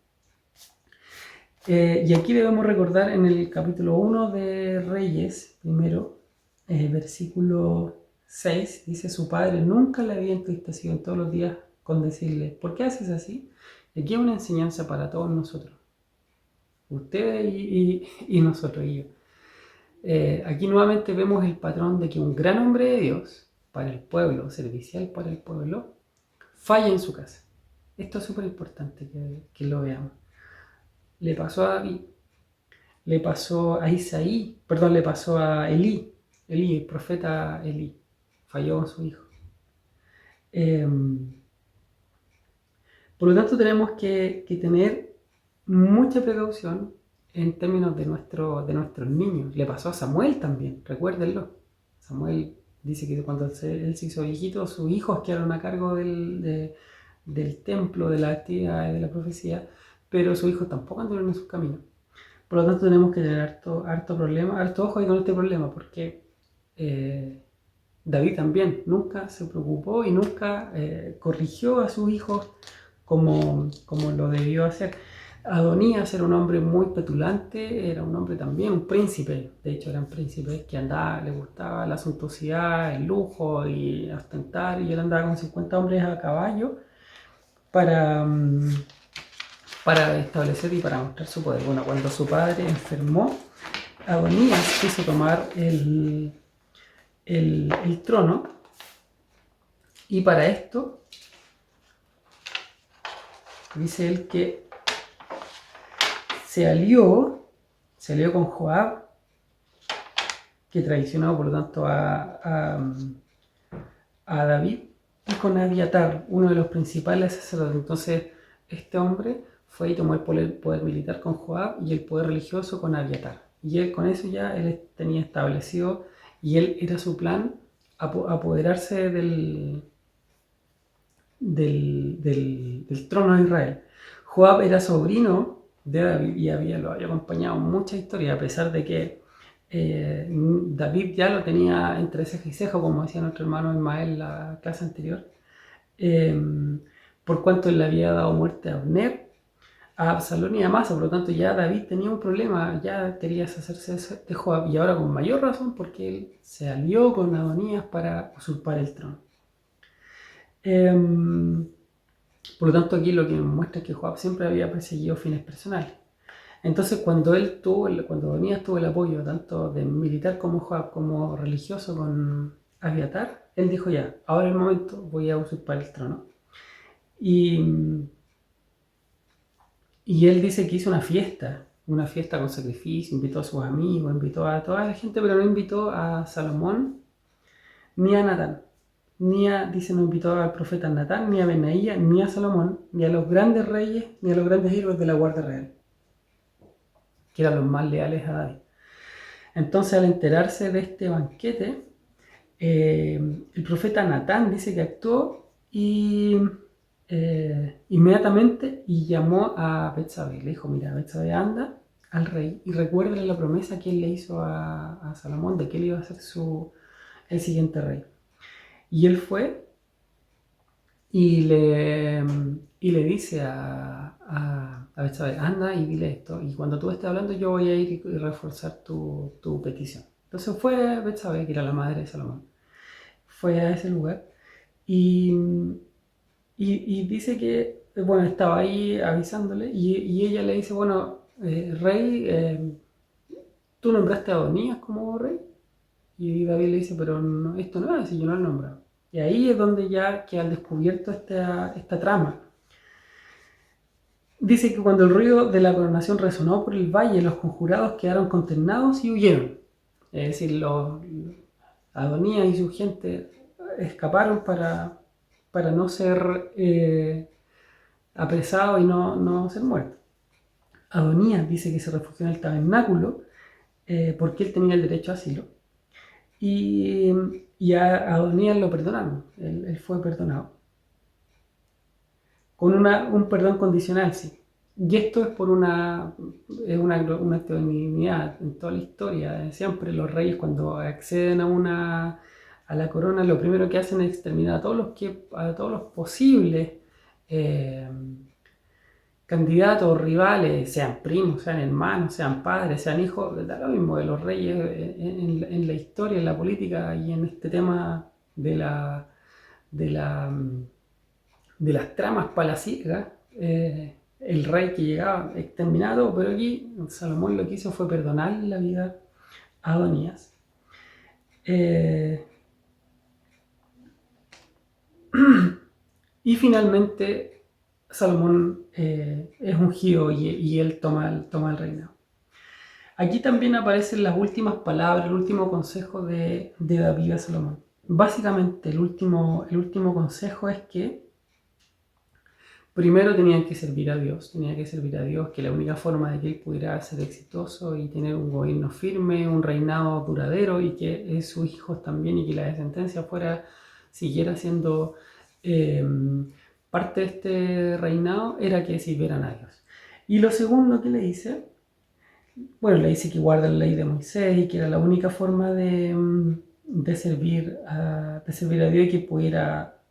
Y aquí debemos recordar en el capítulo 1 de Reyes, primero, versículo 6, dice: su padre nunca le había entristecido en todos los días con decirle: ¿por qué haces así? Y aquí hay una enseñanza para todos nosotros, ustedes y nosotros y yo. Aquí nuevamente vemos el patrón de que un gran hombre de Dios, para el pueblo, servicial para el pueblo, falla en su casa. Esto es súper importante que lo veamos. Le pasó a David, le pasó a Isaí, perdón, le pasó a Elí, el profeta Elí, falló con su hijo. Por lo tanto, tenemos que tener mucha precaución en términos de nuestros niños. Le pasó a Samuel también, recuérdenlo. Samuel dice que cuando él se hizo viejito, sus hijos quedaron a cargo del templo, de la actividad, de la profecía, pero sus hijos tampoco anduvieron en sus caminos. Por lo tanto, tenemos que tener harto ojo ahí con este problema, porque David también nunca se preocupó y nunca corrigió a sus hijos como lo debió hacer. Adonías era un hombre muy petulante, era un hombre también, un príncipe. De hecho, eran príncipes que le gustaba la suntuosidad, el lujo y ostentar, y él andaba con 50 hombres a caballo para establecer y para mostrar su poder. Bueno, cuando su padre enfermó, Adonías quiso tomar el trono, y para esto dice él que se alió con Joab, que traicionó por lo tanto a David, y con Abiatar, uno de los principales sacerdotes. Entonces, este hombre fue y tomó el poder militar con Joab y el poder religioso con Abiatar. Y él con eso ya él tenía establecido, y él era su plan apoderarse del trono de Israel. Joab era sobrino de David y lo había acompañado en muchas historias, a pesar de que David ya lo tenía entre ceja y ceja, como decía nuestro hermano Ismael en la clase anterior, eh, por cuanto le había dado muerte a Abner, a Absalón y a Amasa. Por lo tanto, ya David tenía un problema, ya quería deshacerse de Joab, y ahora con mayor razón porque él se alió con Adonías para usurpar el trono. Por lo tanto, aquí lo que muestra es que Joab siempre había perseguido fines personales. Entonces, cuando Adonías tuvo el apoyo tanto de militar como Joab, como religioso con Abiatar, él dijo ya, ahora es el momento, voy a usurpar el trono. Y él dice que hizo una fiesta con sacrificio, invitó a sus amigos, invitó a toda la gente, pero no invitó a Salomón ni a Natán. Dice, no invitó al profeta Natán, ni a Benaía, ni a Salomón, ni a los grandes reyes, ni a los grandes héroes de la Guardia Real, que eran los más leales a David. Entonces, al enterarse de este banquete, el profeta Natán dice que actuó inmediatamente y llamó a Betsabé. Le dijo, mira, Betsabé, anda al rey y recuérdale la promesa que él le hizo a Salomón de que él iba a ser el siguiente rey. Y él fue y le dice a Betsabé, anda y dile esto, y cuando tú estés hablando yo voy a ir y reforzar tu petición. Entonces fue Betsabé, que era la madre de Salomón, fue a ese lugar y dice que, bueno, estaba ahí avisándole y ella le dice, bueno, rey, ¿tú nombraste a Adonías como rey? Y David le dice, pero no, esto no es así, yo no lo he nombrado. Y ahí es donde ya queda al descubierto esta trama. Dice que cuando el ruido de la coronación resonó por el valle, los conjurados quedaron consternados y huyeron. Es decir, Adonías y su gente escaparon para no ser apresados y no ser muertos. Adonías dice que se refugió en el tabernáculo porque él tenía el derecho a asilo. Y a Adonías lo perdonaron, él fue perdonado. Con un perdón condicional, sí. Y esto es por un acto de dignidad en toda la historia. Siempre los reyes, cuando acceden a la corona, lo primero que hacen es exterminar a todos los posibles candidatos, rivales, sean primos, sean hermanos, sean padres, sean hijos. Da lo mismo de los reyes en la historia, en la política y en este tema de las tramas palaciegas. El rey que llegaba exterminaba todo, pero aquí Salomón lo que hizo fue perdonar la vida a Adonías. Y finalmente Salomón es ungido y él toma el reinado. Aquí también aparecen las últimas palabras, el último consejo de David a Salomón. Básicamente el último consejo es que primero tenía que servir a Dios, que la única forma de que él pudiera ser exitoso y tener un gobierno firme, un reinado duradero, y que sus hijos también, y que la descendencia siguiera siendo parte de este reinado, era que sirvieran a Dios. Y lo segundo que le dice, le dice que guarda la ley de Moisés y que era la única forma de servir a Dios y que pudiera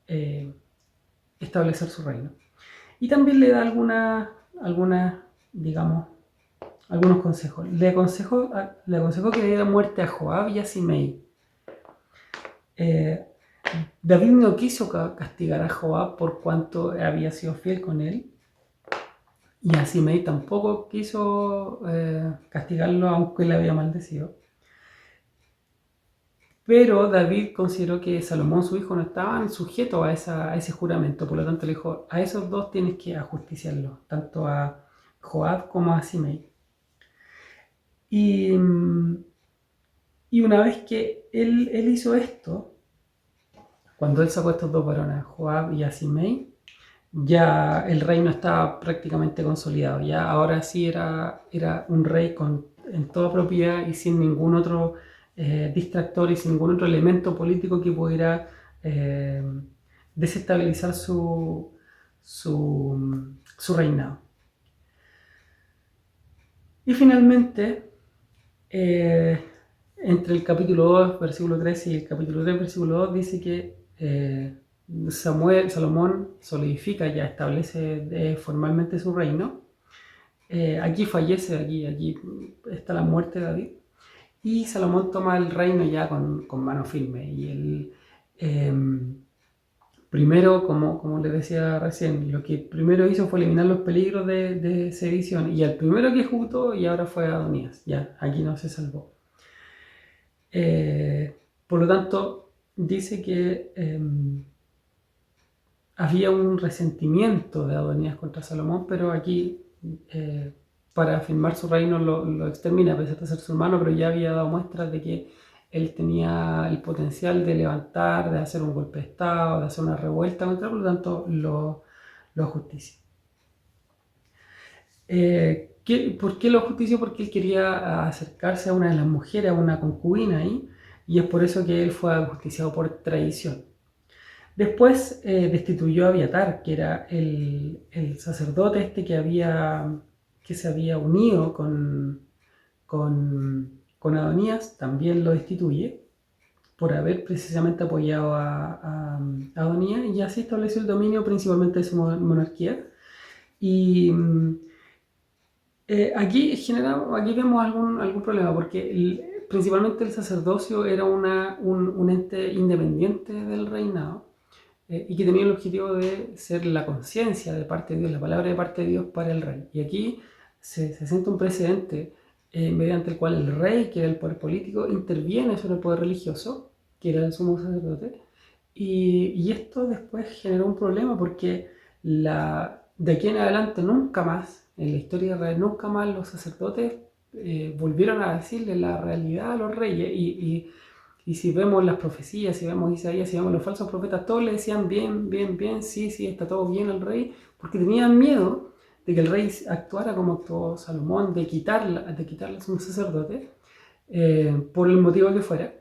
establecer su reino. Y también le da digamos, algunos consejos. Le aconsejó que le diera muerte a Joab y a Simei. David no quiso castigar a Joab por cuanto había sido fiel con él. Y a Simei tampoco quiso castigarlo aunque le había maldecido. Pero David consideró que Salomón, su hijo, no estaban sujetos a ese juramento. Por lo tanto, le dijo, a esos dos tienes que ajusticiarlos, tanto a Joab como a Simei. Y una vez que él hizo esto, cuando él sacó a estos dos varones, a Joab y a Simei, ya el reino estaba prácticamente consolidado. Ya ahora sí era un rey en toda propiedad y sin ningún otro distractor y sin ningún otro elemento político que pudiera eh, desestabilizar su reinado. Y finalmente, eh, entre el capítulo 2, versículo 13 y el capítulo 3, versículo 2, dice que Salomón solidifica, ya establece formalmente su reino. Aquí fallece, aquí está la muerte de David. Y Salomón toma el reino ya con mano firme. Y él, primero, como les decía recién, lo que primero hizo fue eliminar los peligros de sedición. Y el primero que ejecutó, y ahora fue Adonías. Ya, aquí no se salvó. Por lo tanto, dice que había un resentimiento de Adonías contra Salomón, pero aquí, para afirmar su reino, lo extermina, a pesar de ser su hermano, pero ya había dado muestras de que él tenía el potencial de levantar, de hacer un golpe de estado, de hacer una revuelta contra él, por lo tanto lo ajusticia. ¿Por qué lo ajustició? Porque él quería acercarse a una de las mujeres, a una concubina ahí, y es por eso que él fue ajusticiado por traición. Después destituyó a Abiatar, que era el sacerdote este que se había unido con Adonías, también lo destituye por haber precisamente apoyado a Adonías, y así estableció el dominio principalmente de su monarquía. Y aquí vemos algún problema, porque principalmente el sacerdocio era un ente independiente del reinado, y que tenía el objetivo de ser la conciencia de parte de Dios, la palabra de parte de Dios para el rey. Y aquí se siente un precedente mediante el cual el rey, que era el poder político, interviene sobre el poder religioso, que era el sumo sacerdote, y esto después generó un problema porque de aquí en adelante nunca más, en la historia de Israel, nunca más los sacerdotes volvieron a decirle la realidad a los reyes, y si vemos las profecías, si vemos Isaías, si vemos los falsos profetas, todos le decían bien, bien, bien, sí, sí, está todo bien al rey, porque tenían miedo de que el rey actuara como actuó Salomón, de quitarle a su sacerdote, por el motivo que fuera.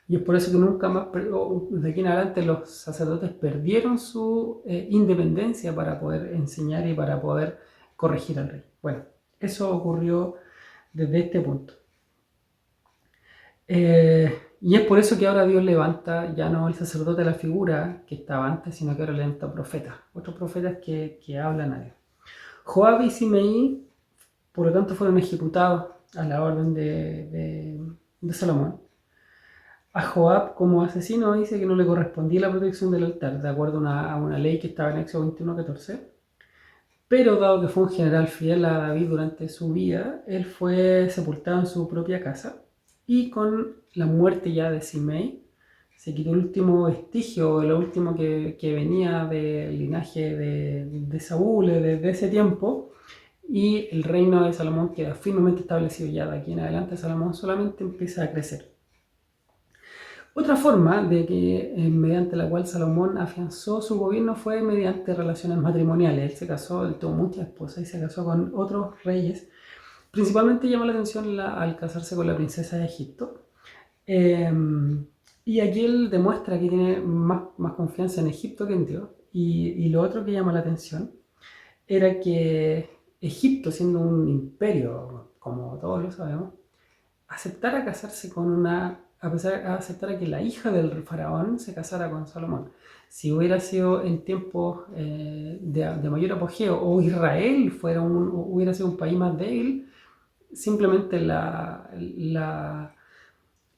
Y es por eso que nunca más, de aquí en adelante, los sacerdotes perdieron su independencia para poder enseñar y para poder corregir al rey. Bueno, eso ocurrió desde este punto. Y es por eso que ahora Dios levanta ya no el sacerdote, la figura que estaba antes, sino que ahora levanta profetas, otros profetas que hablan a Dios. Joab y Simei, por lo tanto, fueron ejecutados a la orden de Salomón. A Joab, como asesino, dice que no le correspondía la protección del altar, de acuerdo a una ley que estaba en Éxodo 21:14. Pero dado que fue un general fiel a David durante su vida, él fue sepultado en su propia casa. Y con la muerte ya de Simei, se quitó el último vestigio, lo último que venía del linaje de Saúl desde ese tiempo. Y el reino de Salomón queda firmemente establecido ya de aquí en adelante. Salomón solamente empieza a crecer. Otra forma mediante la cual Salomón afianzó su gobierno fue mediante relaciones matrimoniales. Él se casó, él tuvo muchas esposas y se casó con otros reyes. Principalmente llamó la atención al casarse con la princesa de Egipto. Y aquí él demuestra que tiene más confianza en Egipto que en Dios. Y lo otro que llama la atención era que Egipto, siendo un imperio, como todos lo sabemos, aceptara casarse aceptara que la hija del faraón se casara con Salomón. Si hubiera sido en tiempos de mayor apogeo, o Israel hubiera sido un país más débil, simplemente la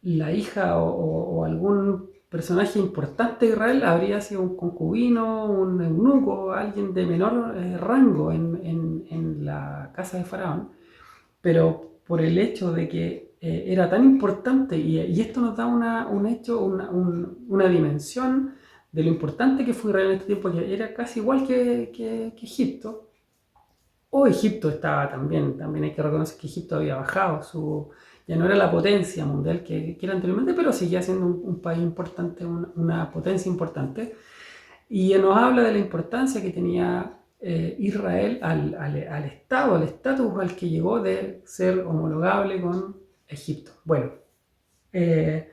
hija o algún personaje importante de Israel habría sido un concubino, un eunuco, alguien de menor rango en la casa de Faraón. Pero por el hecho de que era tan importante, y esto nos da una dimensión de lo importante que fue Israel en este tiempo, que era casi igual que Egipto. O Egipto estaba también hay que reconocer que Egipto había bajado Ya no era la potencia mundial que era anteriormente, pero seguía siendo un país importante, una potencia importante. Y nos habla de la importancia que tenía Israel al Estado, al estatus al que llegó de ser homologable con Egipto. Bueno, el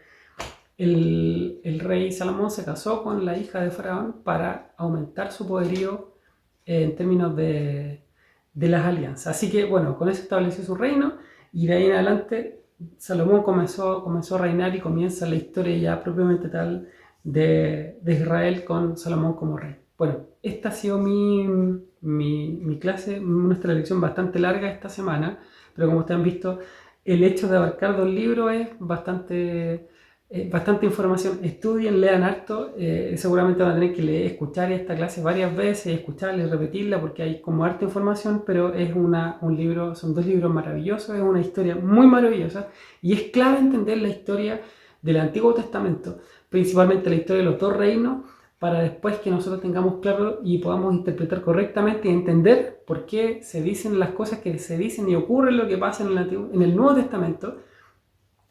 rey Salomón se casó con la hija de Faraón para aumentar su poderío en términos de las alianzas. Así que, bueno, con eso estableció su reino y de ahí en adelante Salomón comenzó a reinar y comienza la historia ya propiamente tal de Israel con Salomón como rey. Bueno, esta ha sido mi clase, nuestra lección bastante larga esta semana, pero como ustedes han visto, el hecho de abarcar 2 libros es bastante información. Estudien, lean harto, seguramente van a tener que escuchar esta clase varias veces, escucharla y repetirla porque hay como harta información, pero es un libro, son 2 libros maravillosos, es una historia muy maravillosa y es clave entender la historia del Antiguo Testamento, principalmente la historia de los 2 reinos, para después que nosotros tengamos claro y podamos interpretar correctamente y entender por qué se dicen las cosas que se dicen y ocurre lo que pasa en el Nuevo Testamento,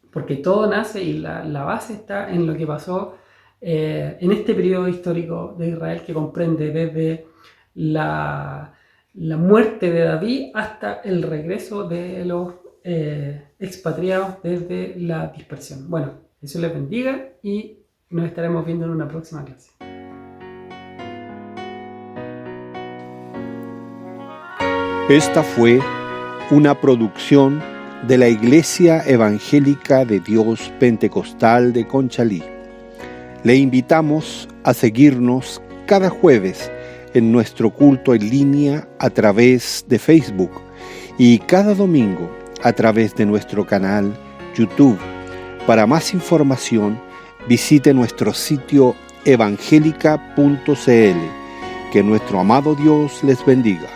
porque todo nace y la base está en lo que pasó en este periodo histórico de Israel que comprende desde la muerte de David hasta el regreso de los expatriados desde la dispersión. Bueno, Dios les bendiga y nos estaremos viendo en una próxima clase. Esta fue una producción de la Iglesia Evangélica de Dios Pentecostal de Conchalí. Le invitamos a seguirnos cada jueves en nuestro culto en línea a través de Facebook y cada domingo a través de nuestro canal YouTube. Para más información, visite nuestro sitio evangelica.cl. Que nuestro amado Dios les bendiga.